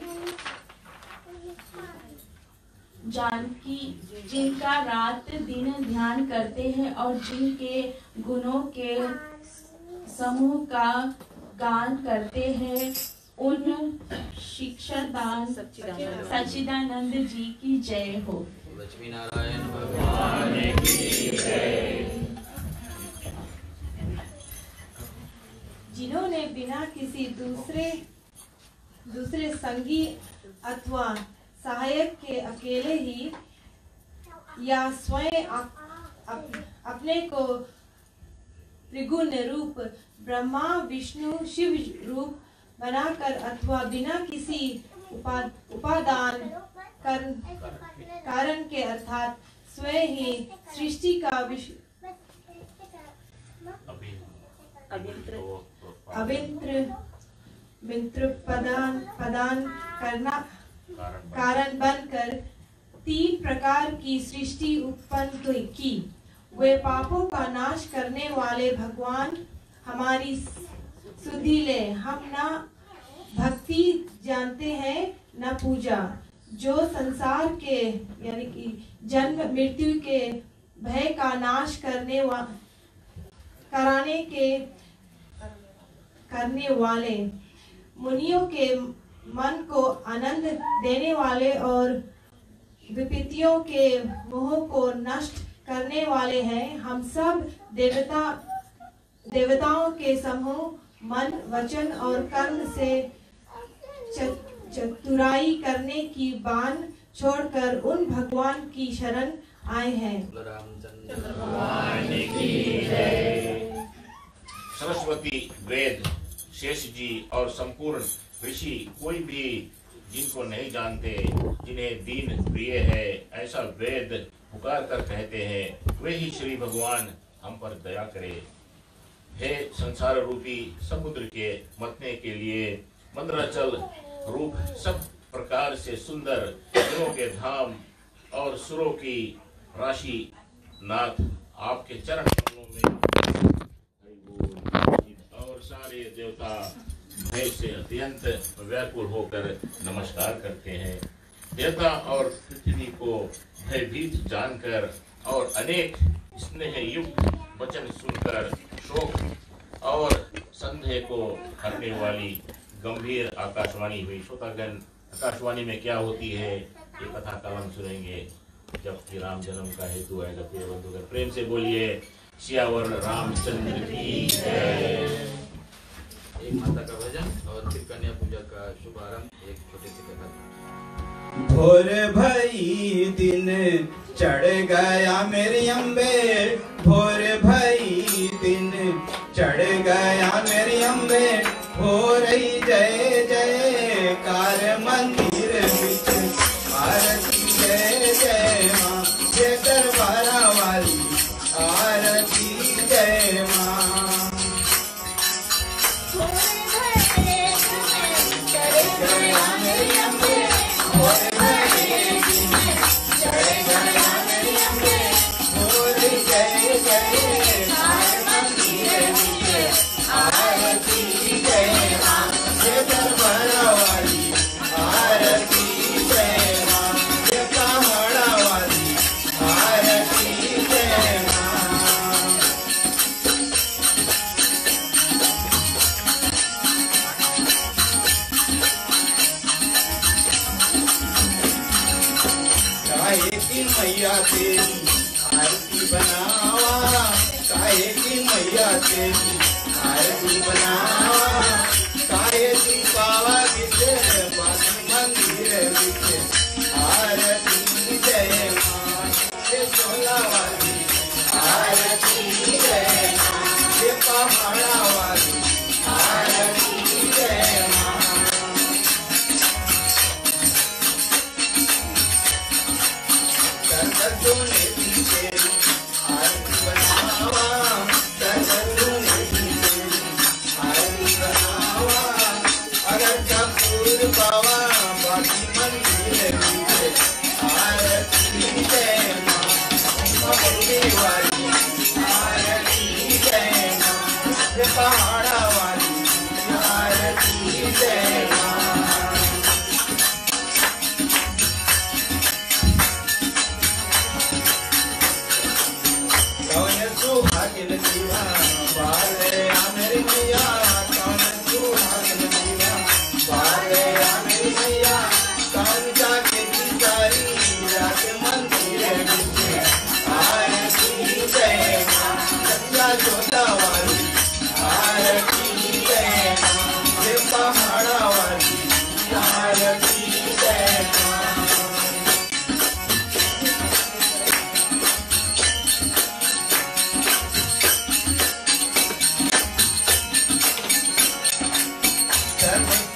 जानकी, जिनका रात दिन ध्यान करते हैं और जिनके गुणों के समूह का गान करते हैं, उन शिक्षादान सच्चिदानंद जी की जय हो। लक्ष्मी नारायण भगवान की जय। जिन्होंने बिना किसी दूसरे संगी अथवा सहायक के अकेले ही या स्वयं अपने को त्रिगुण रूप ब्रह्मा विष्णु शिव रूप बनाकर अथवा बिना किसी उपादान कारण के अर्थात स्वयं ही सृष्टि का अविंत्र प्रदान करना कारण बनकर 3 प्रकार की सृष्टि उत्पन्न की। वे पापों का नाश करने वाले भगवान हमारी सुधि ले। हम न भक्ति जानते हैं न पूजा, जो संसार के यानी कि जन्म मृत्यु के भय का नाश करने वाले, मुनियों के मन को आनंद देने वाले और विपत्तियों के मोह को नष्ट करने वाले हैं। हम सब देवताओं के समूह मन, वचन और कर्म से चतुराई करने की बान छोड़कर उन भगवान की शरण आए हैं। सरस्वती, वेद, शेष जी और संपूर्ण ऋषि कोई भी जिनको नहीं जानते, जिन्हें दीन प्रिय है, ऐसा वेद पुकार कर कहते हैं, वे ही श्री भगवान हम पर दया करे। हे संसार रूपी समुद्र के मतने के लिए मंदराचल रूप सब प्रकार से सुंदर गुणों के धाम और सुरों की राशि नाथ, आपके चरण कमलों में और सारे देवता भय से अत्यंत व्याकुल होकर नमस्कार करते हैं। देवता और पृथ्वी को भयभीत जानकर और अनेक स्नेह युक्त वचन सुनकर शोक और संदेह को हरने वाली गंभीर आकाशवाणी हुई। श्रोतागण, आकाशवाणी में क्या होती है ये कथा कल हम सुनेंगे जब श्री राम जन्म का हेतु आएगा। प्रिय बंधुगण, प्रेम से बोलिए सियावर रामचंद्र की जय। एक माता का भजन और फिर कन्या पूजा का शुभारंभ एक छोटे से कथा। भोर भई दिन चढ़ गया मेरी अम्बे, भोर भई दिन चढ़ गया मेरी अम्बे, हो रही जय जयकार मंदिर बिच, आरती जय जय माँ, जय दरबारा वाली आरती जय माँ। मेरी तेरी आरती बनावा, काहे की मैया तेरी आरती बनावा, काहे की पावा किसे बासी मंदिर विच आरती जय मां ये सोला वाली, आरती जय मां ये पहाड़ा वाली, आरती जय मां। सोने की तेरी आरती बनावा, सोने की तेरी आरती बनावा, अगर कपूर पावा बाकी मंदिर विच आरती जय मां मम्मी वाली, आरती जय मां ये पहाड़ा वाली, आरती जय मां। सुहागिन जीवा बाले मेरी मैया, कौन सुहागिन जीवा बाले मेरी मैया, कौन जाके सारी रात मंदिर विच आरती जय मां सच्चा जोता वाली, आरती जय मां ये पहाड़ा वाली, आरती जय मां।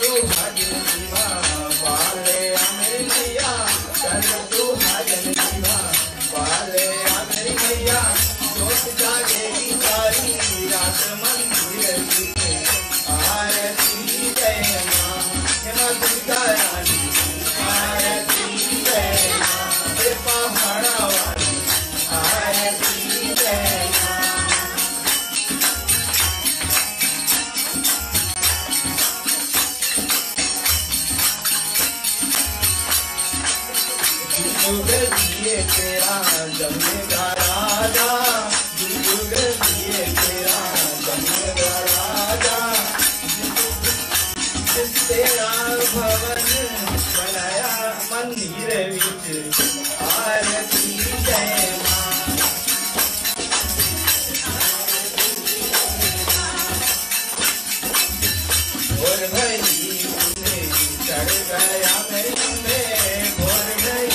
सुहागिन जीवा बाले मेरी मैया, सुहागिन जीवा बाले मेरी मैया, जोत जागेगी सारी रात मंदिर विच आरती जय मां हे मां दुर्गा रानी, आरती जय मां हे पहाड़ा वाली, आरती जय मां। जुग दिए तेरा जमेगा राजा, जुग दिए तेरा जमेगा राजा, तेरा भवन बनाया मंदिर विच आरती जय मां। और भई चढ़ गया मेरे में, भोर गई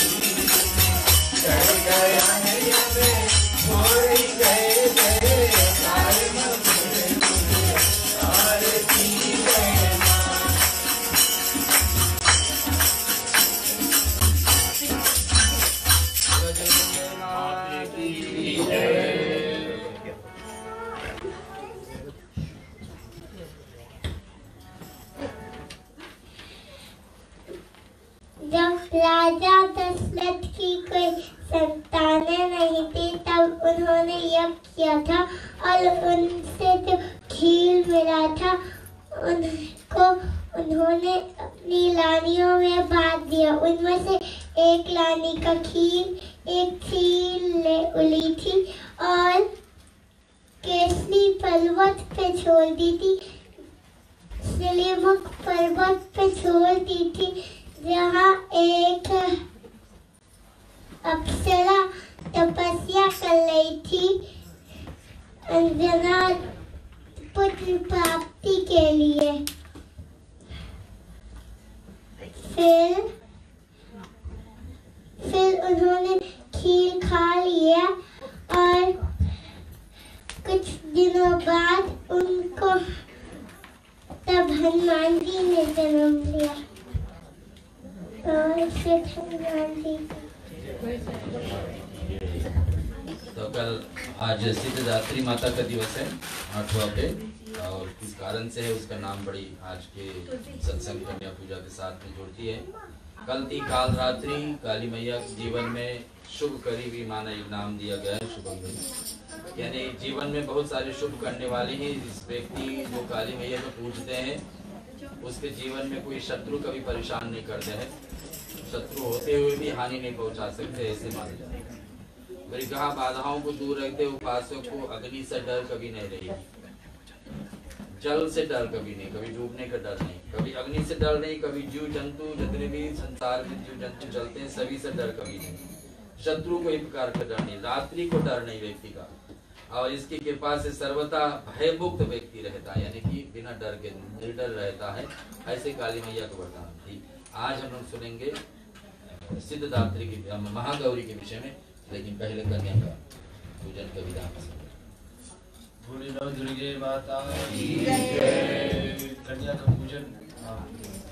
चढ़ गया मेरे में, भोर गए गए सारे मंदिर आरती जय मां। जब राजा दशरथ की कोई संतानें नहीं थी तब उन्होंने यज्ञ किया था और उनसे जो खीर मिला था उनको उन्होंने अपनी लानियों में बांट दिया। उनमें से एक लानी का खीर एक चील उली थी और केसरी पर्वत पे छोड़ दी थी, सिलीमुख पर्वत पे छोड़ दी थी, जहाँ एक अप्सरा तपस्या कर रही थी अंजना पुत्र प्राप्ति के लिए। फिर उन्होंने खीर खा लिया और कुछ दिनों बाद उनको तब हनुमान जी ने जन्म लिया। तो कल आज सिद्धदात्री माता का दिवस है 8वां पे, और किस कारण से है उसका नाम बड़ी आज के सत्संग कन्या पूजा के साथ में जोड़ती है। कल थी काल रात्रि, काली मैया के जीवन में शुभ करी भी माना एक नाम दिया गया है शुभंकरी, यानी जीवन में बहुत सारे शुभ करने वाले ही जिस व्यक्ति जो काली मैया को पूजते हैं उसके जीवन में कोई शत्रु कभी परेशान नहीं करते हैं, शत्रु होते हुए भी हानि नहीं पहुंचा सकते, ऐसे माना जाता है। मेरी कहा बाधाओं को दूर रखते उपासक को अग्नि से डर कभी नहीं रही, जल से डर कभी नहीं, कभी डूबने का डर नहीं, कभी अग्नि से डर नहीं, कभी जीव जंतु जितने भी संसार में जीव जंतु चलते हैं सभी से डर कभी नहीं। शत्रु को एक प्रकार का डर नहीं, रात्रि को डर नहीं व्यक्ति का, और इसकी कृपा से सर्वथा भयमुक्त व्यक्ति रहता है, यानी कि बिना डर के निर्डर रहता है। ऐसे काली मैया को वरदान थी। आज हम लोग सुनेंगे सिद्धदात्री की, महागौरी के विषय में, लेकिन पहले कन्या का पूजन का विधान। बोले नव दुर्गे माता की जय। कन्या का पूजन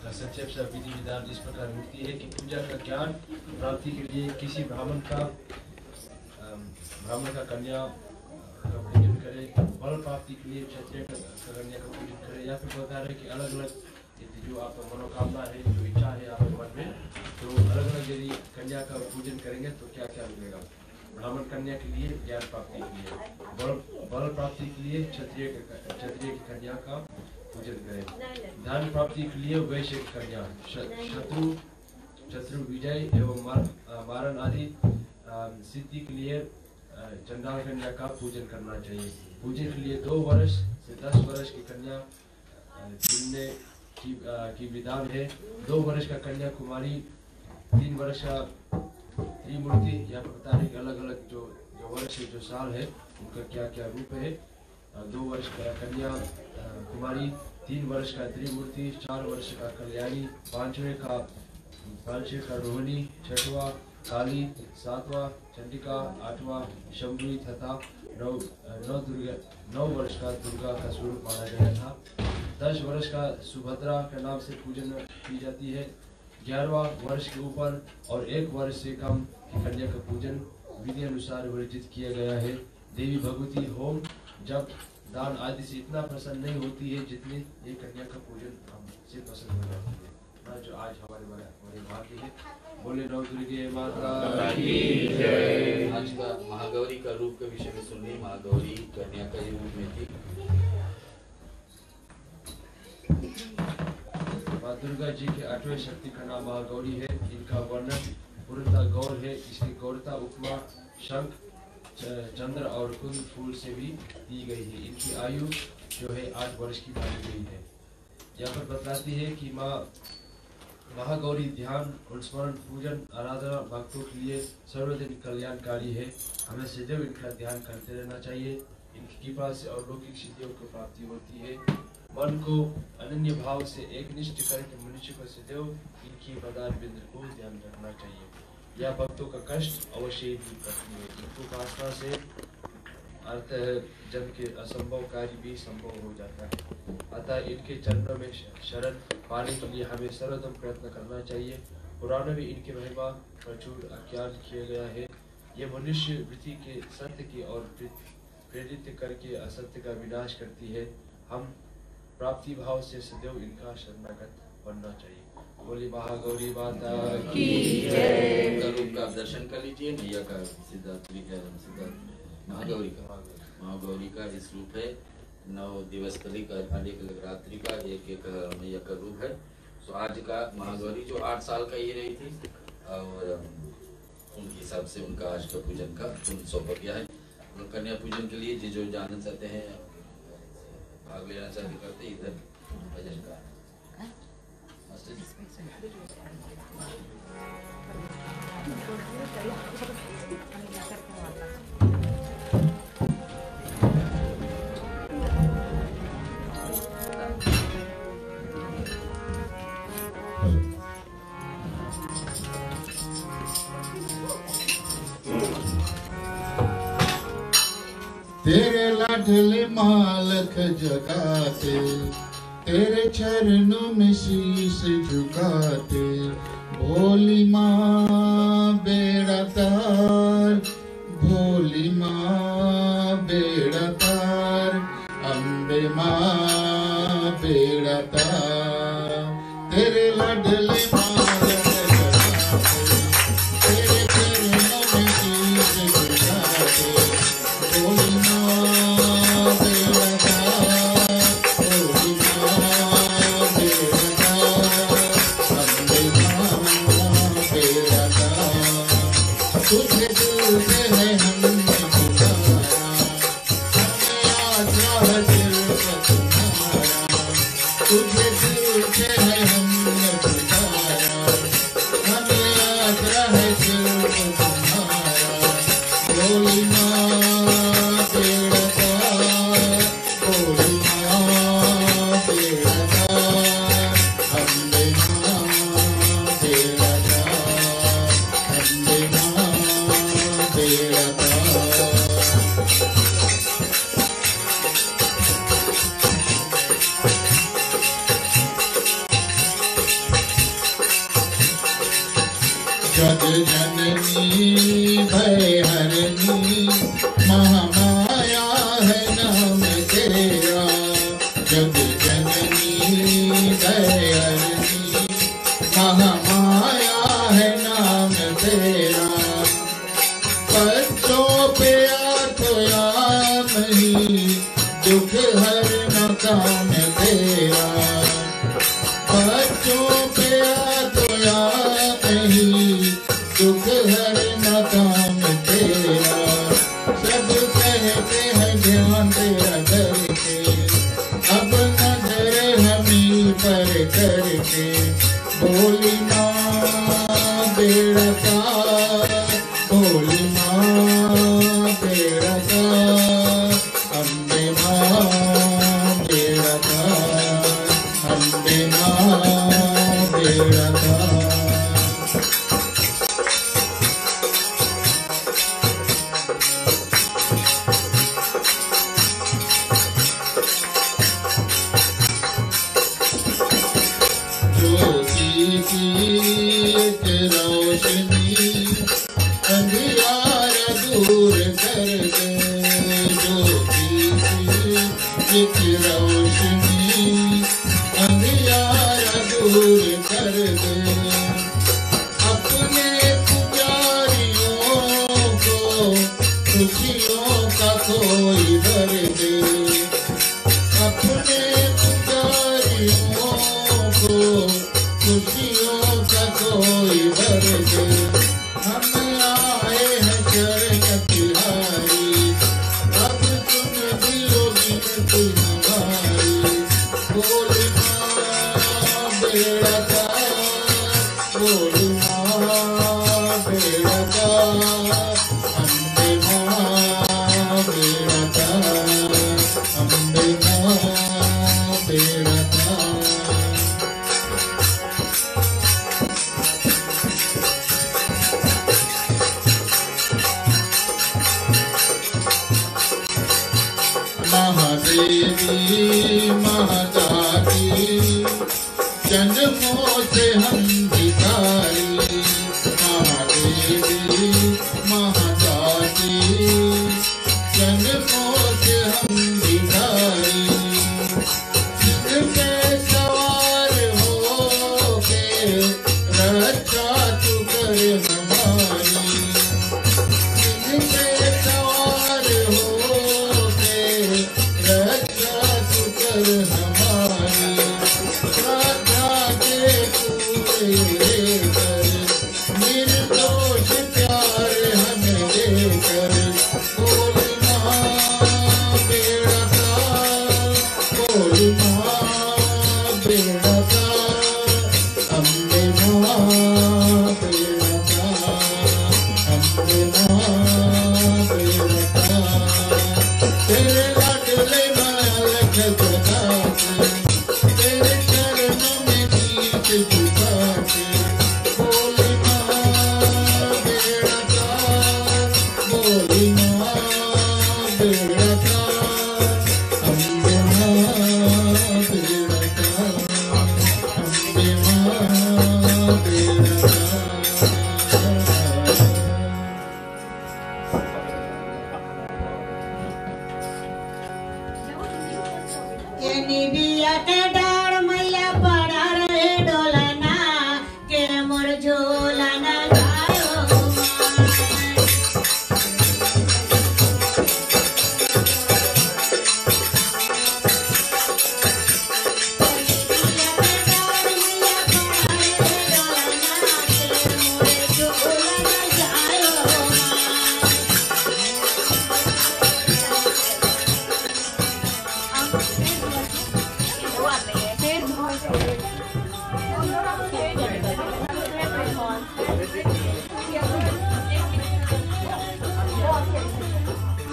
का संक्षेप से विधि विधान इस प्रकार होती है कि पूजा का ज्ञान प्राप्ति के लिए किसी ब्राह्मण का कन्या का पूजन करे, बल प्राप्ति के लिए क्षत्रिय का कन्या का पूजन करे, या फिर बता रहे कि अलग अलग जो आपका मनोकामना है, जो इच्छा है आपके मन में, तो अलग अलग यदि कन्या का पूजन करेंगे तो क्या क्या मिलेगा। ब्राह्मण कन्या के लिए ज्ञान प्राप्ति के लिए, बल प्राप्ति के लिए क्षत्रिय की कन्या का पूजन करें, धन प्राप्ति के लिए वैश्य की कन्या, शत्रु विजय एवं मारण आदि सिद्धि के लिए चंडाल कन्या का पूजन करना चाहिए। पूजन के लिए 2 वर्ष से 10 वर्ष की कन्या चुनने की विधान है। 2 वर्ष का कन्या कुमारी, 3 वर्ष का त्रिमूर्ति, या बता रहे कि अलग अलग जो वर्ष है, जो साल है, उनका क्या क्या रूप है। 2 वर्ष का कन्या कुमारी, 3 वर्ष का त्रिमूर्ति, 4 वर्ष का कल्याणी, 5वें का रोहिणी, 6वां काली, 7वां चंडिका, 8वां शंभुई तथा 9 वर्ष का दुर्गा का स्वरूप माना गया था। 10 वर्ष का सुभद्रा के नाम से पूजन की जाती है। 11वां वर्ष के ऊपर और 1 वर्ष से कम की कन्या का पूजन विधि अनुसार वर्जित किया गया है। देवी भगवती होम जब दान आदि से इतना प्रसन्न नहीं होती है जितने ये कन्या का पूजन हमसे पसंद हो जाती है, जो आज हमारे भाग्य है। बोले नव दुर्गे माता की जय। आज का महागौरी का रूप के विषय में सुनिए। महागौरी कन्या का रूप में थी। माँ दुर्गा जी के 8वें शक्ति का नाम महागौरी है। इनका वर्णन पूर्णतः गौर है। इसकी गौरता उपमा शंख, चंद्र और कुंद फूल से भी दी गई है। इनकी आयु जो है 8 वर्ष की मानी गई है। यहाँ पर बताती है कि माँ महागौरी ध्यान और स्मरण, पूजन, आराधना भक्तों के लिए सर्वदिन कल्याणकारी है। हमें सदैव इनका ध्यान करते रहना चाहिए। इनकी कृपा से और लौकिक सिद्धियों को प्राप्ति होती है। मन को अनन्य भाव से एक निष्ठ करके मनुष्य को सदैव इनकी पदार्थ बिंद को ध्यान रखना चाहिए। यह भक्तों का कष्ट अवश्य दूर करती है। इनको उपासना से अर्थ जन के असंभव कार्य भी संभव हो जाता है। अतः इनके चरणों में शरण पाने के लिए हमें सर्वोत्तम प्रयत्न करना चाहिए। पुराणों में इनके महिमा प्रचुर आख्यान किया गया है। ये मनुष्य वृत्ति के सत्य की ओर प्रेरित करके असत्य का विनाश करती है। हम प्राप्ति भाव से सदैव इनका शरणागत बनना चाहिए। बोली महागौरी माता की जय। रूप का दर्शन कर लीजिए। मैया का सिद्धात्री का महागौरी का इस रूप है। 9 दिवस कली का, अलग अलग रात्रि का एक मैया का रूप है। तो आज का महागौरी जो 8 साल का ही रही थी, और उनके हिसाब से उनका आज का पूजन का सौंपा गया है। कन्या पूजन के लिए जो जानना चाहते हैं, भाग लेना चाहते करते इधर भजन का तेरे लाडले मालक जगाते, तेरे चरणों में शीश झुकाते। भोली माँ बेड़ा तार, भोली माँ बेड़ा तार, अम्बे माँ बेड़ा तार। तेरे लाडले मालक जगाते, तेरे चरणों में शीश झुकाते। भोली तुझे दिल से है हमने पुकारा, हमें आसरा है सिर्फ तुम्हारा। तुझे दिल से है हमने पुकारा, हमें आसरा है सिर्फ तुम्हारा। जननी भय हरनी महामाया है नाम तेरा। जग जननी भय हरनी महामाया है नाम तेरा। बच्चों पे आया नहीं दुख हरना काम तेरा। बच्चों पे आया नहीं दुख हरना काम तेरा। सब कहते हैं ध्यान तेरा करके, अब नजर हमी पर करके। भोली माँ बेड़ा पार, भोली माँ बेड़ा पार, अम्बे माँ बेड़ा पार, अम्बे माँ बेड़ा पार। ज्योति की एक रोशनी अंधियारा दूर कर दे। ज्योति की एक रोशनी अंधियारा दूर कर दे। अपने पुजारियों को खुशियों का कोई भर दे। अपने पुजारियों को खुशियों का कोई भर दे। हम आए हैं चरण तिहारी, अब तुम दिलो बिनती हमारी। भोली माँ बेड़ा पार, भोली माँ बेड़ा पार, अम्बे माँ बेड़ा पार, अम्बे माँ बेड़ा पार। महादेवी महादाती जन्मों से हम भिखारी। महादेवी महादाती जन्मों से हम भिखारी। सिर पे सवार होके रक्षा तू कर हमारी। सिर पे सवार होके रक्षा तू कर हमारी। राधा के पूरे कर निर्दोष प्यार हमें देकर। भोली माँ बेड़ा पार, भोली माँ बेड़ा पार, अम्बे माँ बेड़ा पार, अम्बे माँ बेड़ा पार। तेरे लाडले मालक जगाते, तेरे चरणों में नीच झुकाते। भोली माँ बेड़ा पार, भोली माँ बेड़ा पार, अम्बे माँ बेड़ा पार, अम्बे माँ बेड़ा पार। के डार मैया पड़ा रहे डोलना के मोर झोलना जायो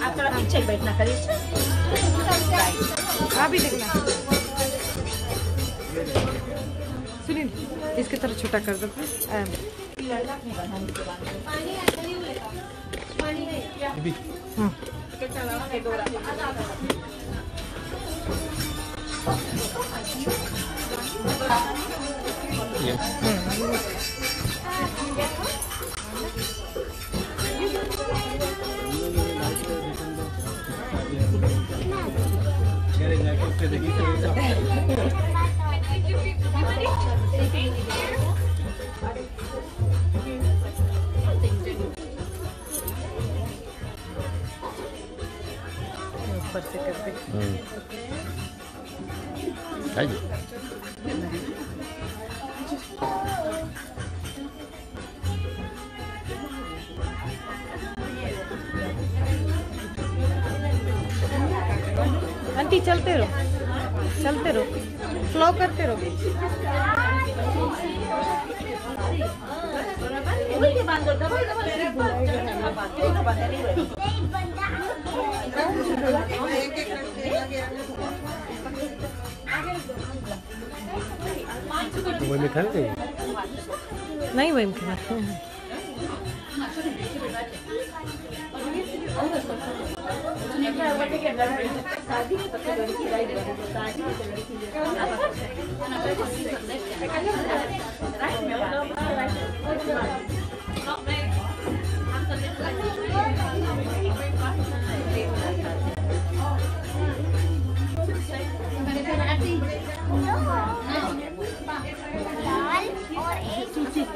आप थोड़ा पीछे बैठना करिए। अभी देखना सुनील, इसकी तरह छोटा कर दो। हाँ ऊपर से कर दे। आंटी चलते रहो, फ्लो करते रहो। वही में खाने चाहिए? नहीं वही में खाना।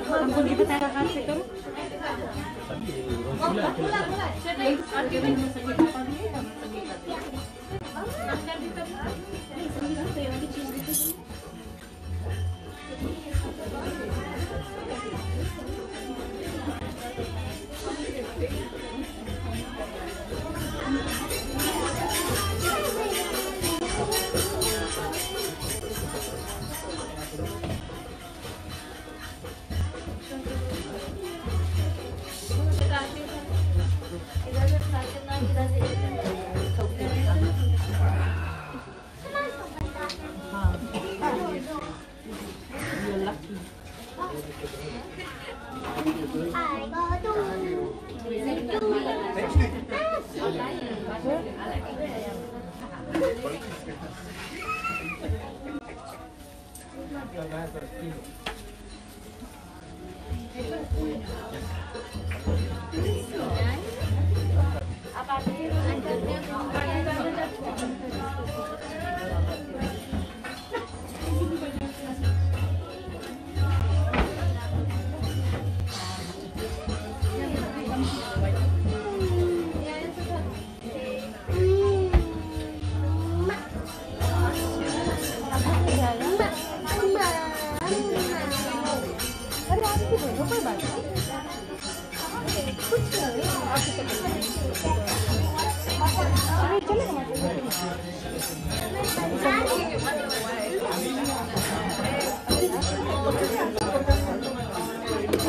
हमको नहीं बताया हाथ से करो।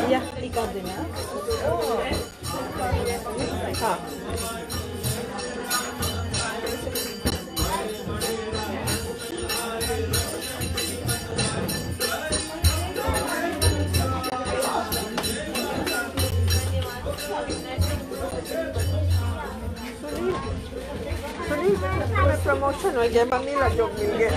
Ya, ikat din na. Ha. May promotion o di Manila job nila.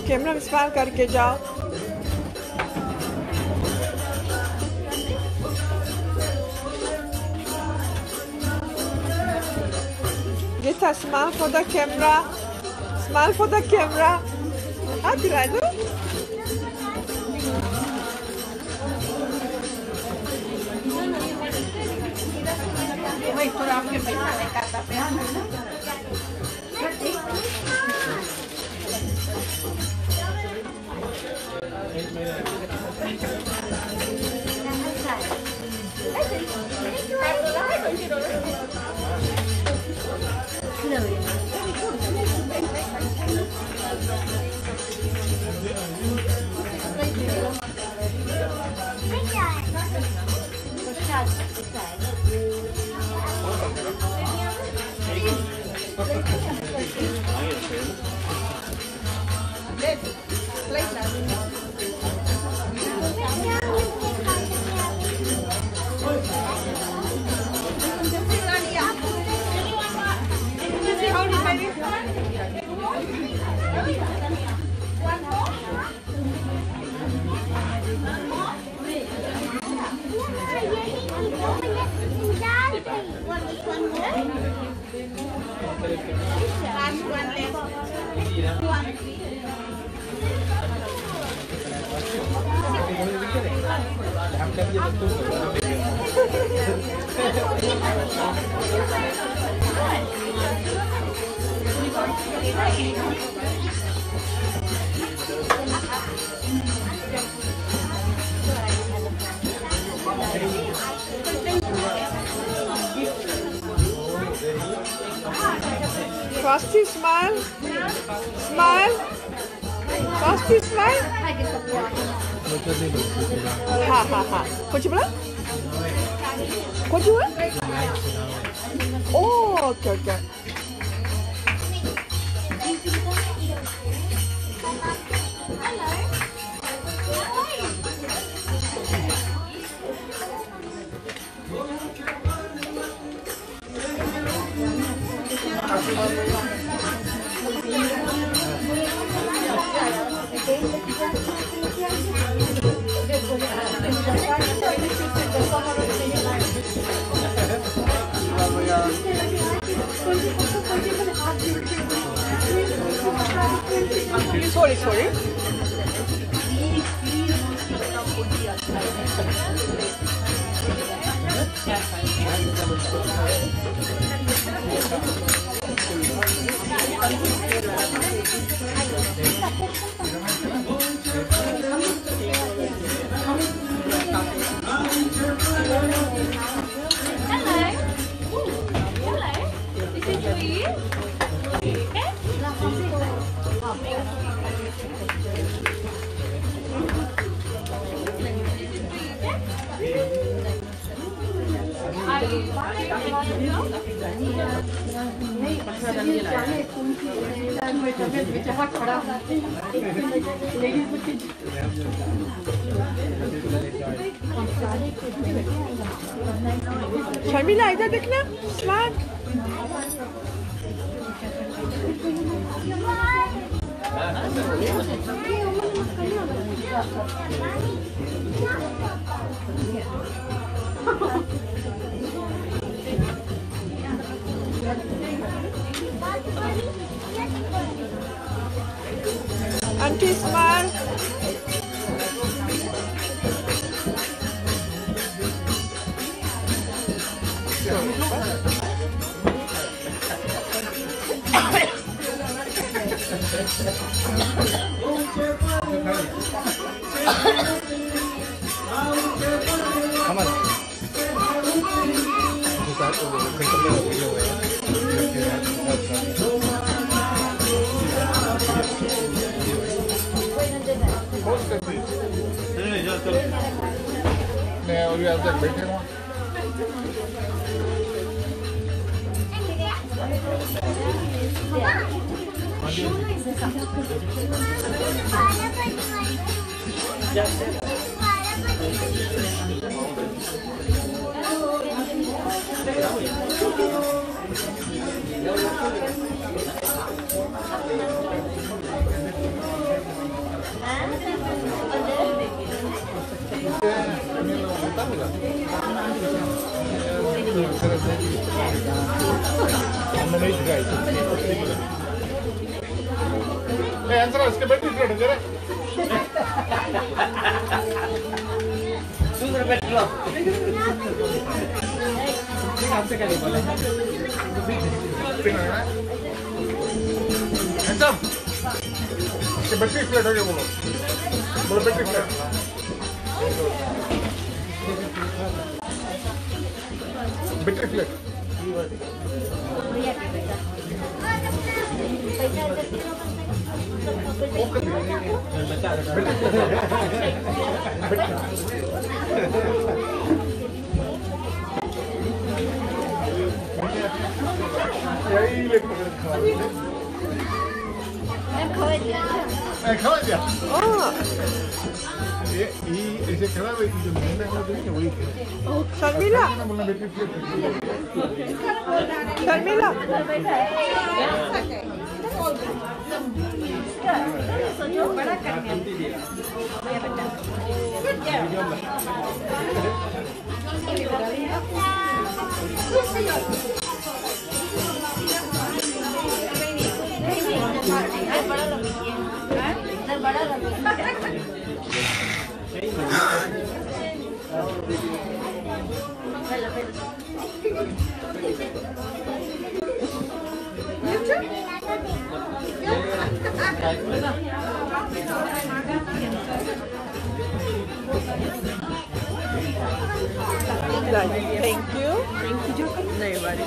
Camera में स्माइल करके जाओ। Gita, smile for the camera. Smile for the camera. Hadi Radu. वही थोड़ा आपके पैसा नहीं काटा पे Hello. Frosty, smile. Smile. Frosty, smile. Ha ha ha. Kau cuba lah. Kau cuba? Oh, okay, okay. Sorry, sorry. Sharmila इधर देखना स्मार्ट आंटी स्मार्ट मैं और आप तक बैठे हुआ आंसर इसके बैटरी फ्लड हो जरा दूसरा बैटरी लो आपसे क्या नहीं बोले हैंडसम इसके बैटरी फ्लड हो गया बोलो बोलो battery flood battery flood acaba ya. Oh, Y ese clave y yo me acuerdo que voy. Sharmila. Sharmila. बड़ा कर दिया Thank you. नहीं बारी.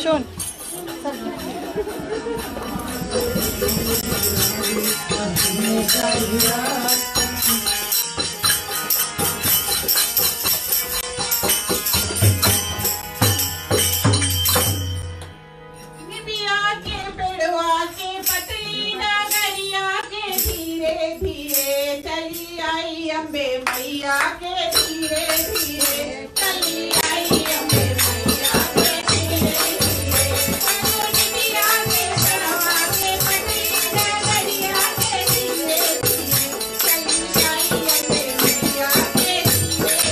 Sean. निबिया के पेड़वा के पतली नगरिया के धीरे धीरे चली आई अम्बे मैया के धीरे धीरे चली आई अम्बे मैया के धीरे धीरे निबिया के पेड़वा के पतली नगरिया के धीरे धीरे चली आई अम्बे मैया के धीरे धीरे चली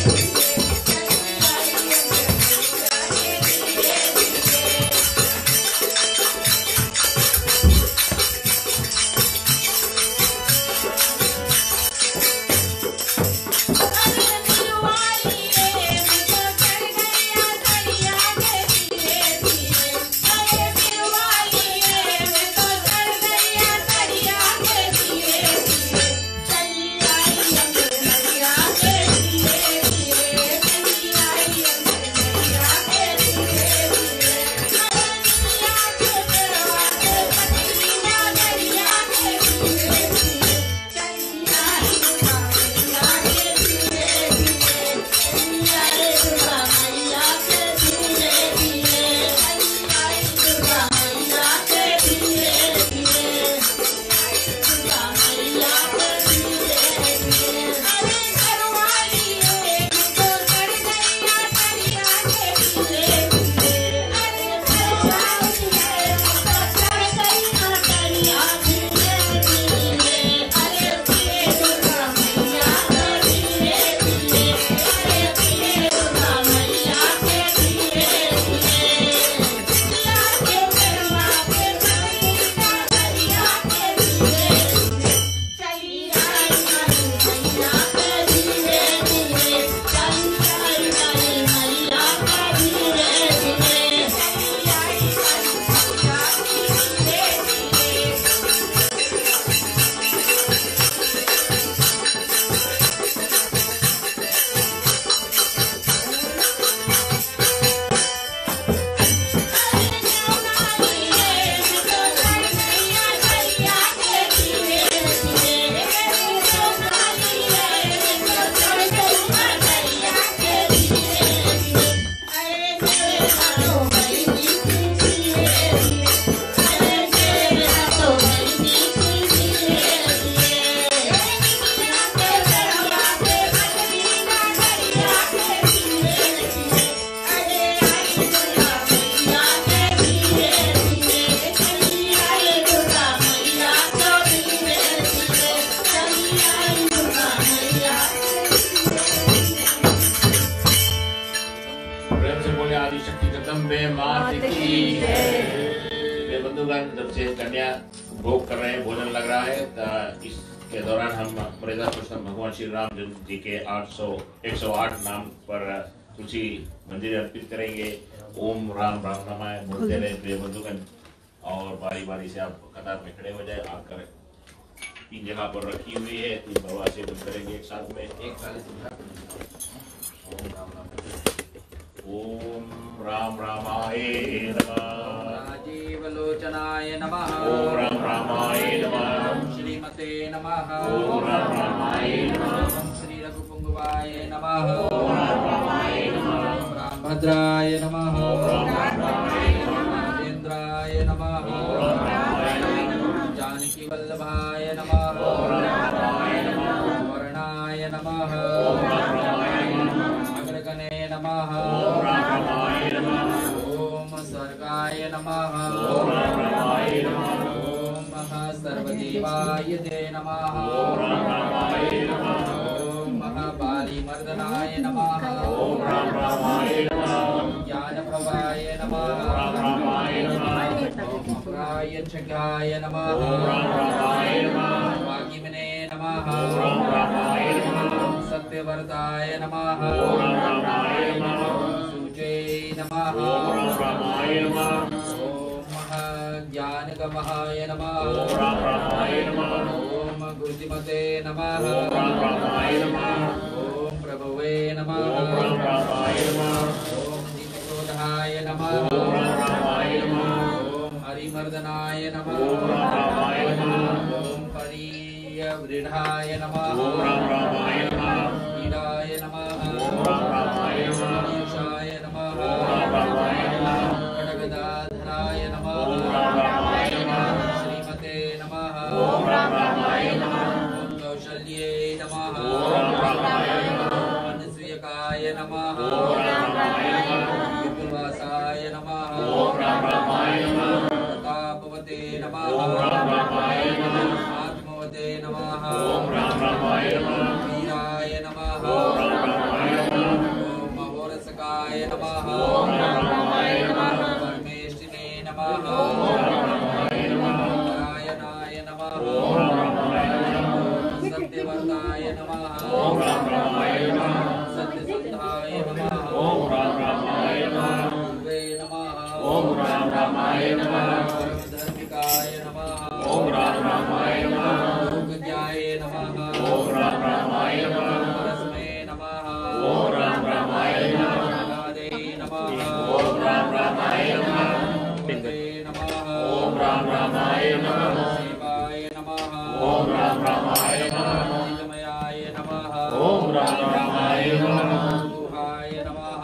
आई अम्बे मैया के धीरे धीरे बंधुगण जब से कन्या भोग कर रहे हैं, भोजन लग रहा है, तो इसके दौरान हम मर्यादा पुरुषोत्तम भगवान श्री राम जी के 108 नाम पर तुलसी मंदिर अर्पित करेंगे। ओम राम राम रामाय बोलते रहे प्रिय बंधुगण, और बारी बारी से आप कतार में खड़े हो जाए। आकर 3 जगह पर रखी हुई है, 3 भगवा से बंद करेंगे एक साथ में। एक साल ओम राम रामाय नमः, राजीवलोचनाय नमः, ओम राम रामाय नमः, ओम श्रीमते नमः, ओम राम रामाय नमः, ओम श्री रघुपुंगवाय नमः, ओम राम रामाय नमः, ओम राम भद्राय नमः राजेन्द्राय नमः जानकी वल्लभाय नमः वर्णाय नमः अग्रगणे नमः ओम सर्गाय नमः ओम सर्वदेवाय ते नमः ओम महाबाली मर्दनाय नमः ओम ज्ञानप्रभाय नमः ओम अप्रायच्छगाय नमः ओम वागिमने नमः ओम सत्यवर्ताय नमः ओम सुचे नमः ओम ज्ञानगमहाय नमः ओम गुरुतिमते नमः ओम प्रभवे नमः ओम दीपक्रोधाय नमः ओम हरिमर्दनाय नमः ओम परिवृढाय नमः वीराय नमः ईशाय नमः खड्गदाधराय नमः श्रीमते नमः ओम कौशल्ये नमः अनुसूयकाय नमः विपुलवासाय नमः प्रतापवते नमः आत्मवते नमः वीराय नमः ओम महोरसकाय नमः परमेष्टिने नमः नारायणाय नमः सत्यवर्ताय नमः सत्यसंधाय नमः वे नमः परमधर्मिकाय नमः योगज्ञाय नमः परस्मै नमः राधे नमः भगवते नमः शिवाय नमः चिन्मयाय नमः गुहाय नमः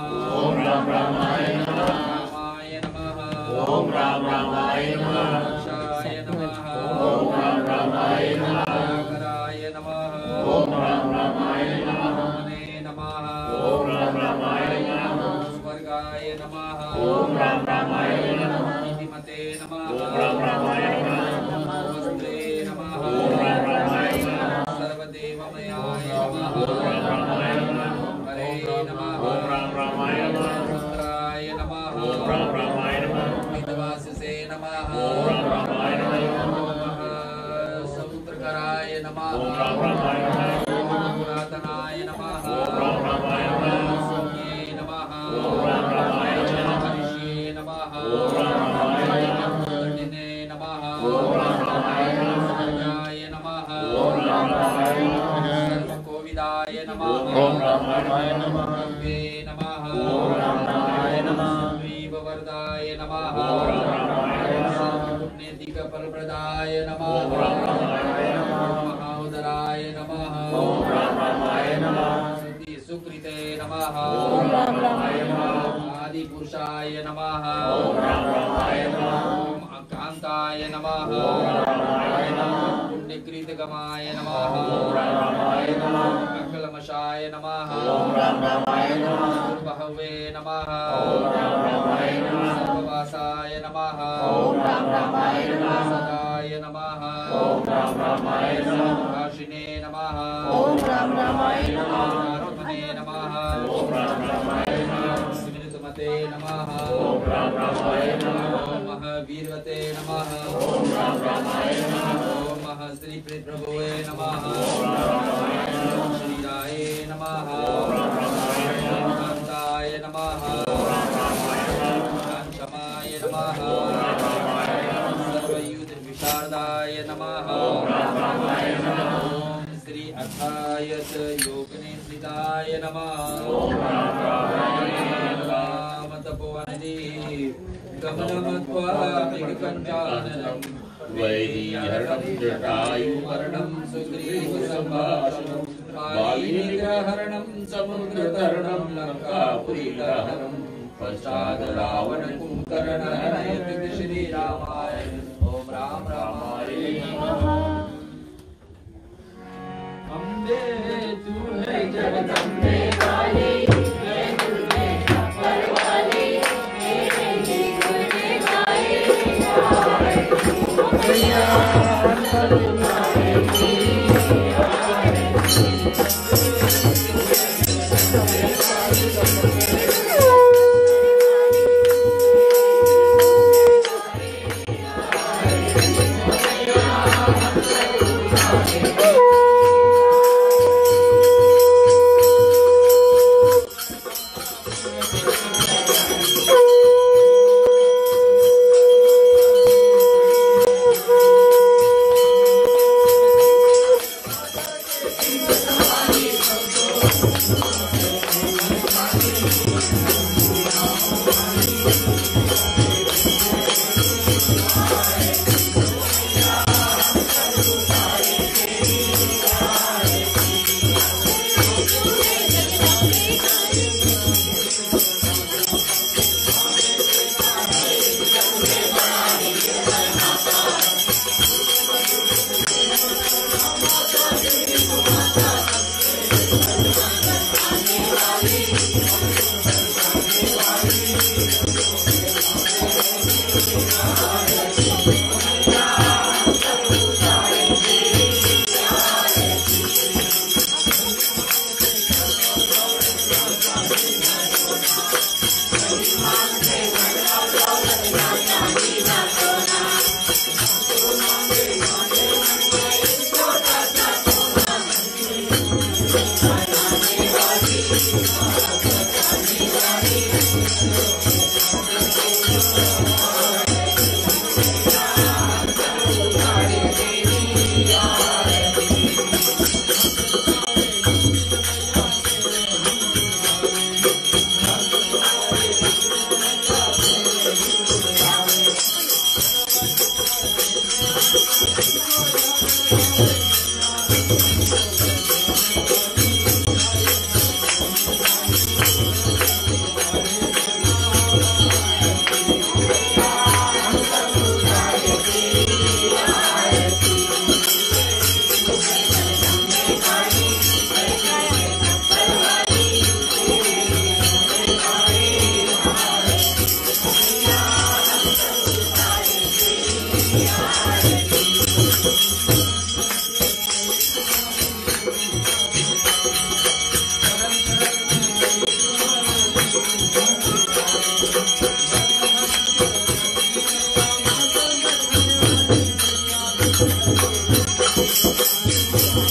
रामाय नमः रक्षाय नमः कराय नमः मने नमः स्वर्गाय नमः नीतिमते नमः वस्त्रे नमः सर्वदेवमयाय नमः हरे नमः रुद्राय नमः विद्वाससे नमः समुद्रकराय नमः पुरातनाय नमः सौम्ये नमः हरिष्ये नमः दण्डिने नमः सर्गाय नमः सर्वकोविदाय नमः भव्ये नमः द्वीपवर्दाय नमः पुण्यधिकफलप्रदाय नमः महाउदराय नमः सुकृते नमः आदिपुरुषाय नमः ओम कांताय नमः पुण्यकृतगमाय नमः अकलमशाय नमः बहवे नमः सर्ववासाय नमः सदाय नमः भाषिणे नमः आत्मने नमः स्मृतमते नमः महावीरवते नमः श्री प्रभुवे नमः श्रीराय नमः कांताय नमः कांचमाय नमः सर्वयुध विशारदाय नमः ओम श्री अथायत योगने स्थिताय नमः तपोवनदि गमनमत्वा मेघकञ्चाननं वैहरणं जटायुमरणं सुग्रीवसम्भाषणं वायुनिग्रहरणं समुद्रतरणं लङ्कापुरीदहनं पश्चात रावण कुंभकर्ण हरयति श्री रामाय। ओम राम रामाय नमः। अम्बे तू है जगदम्बे काली, मैं तुझे छप्पर वाली, तेरे ही गुण गाए जाए। मैया तुम्हारी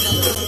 Thank you.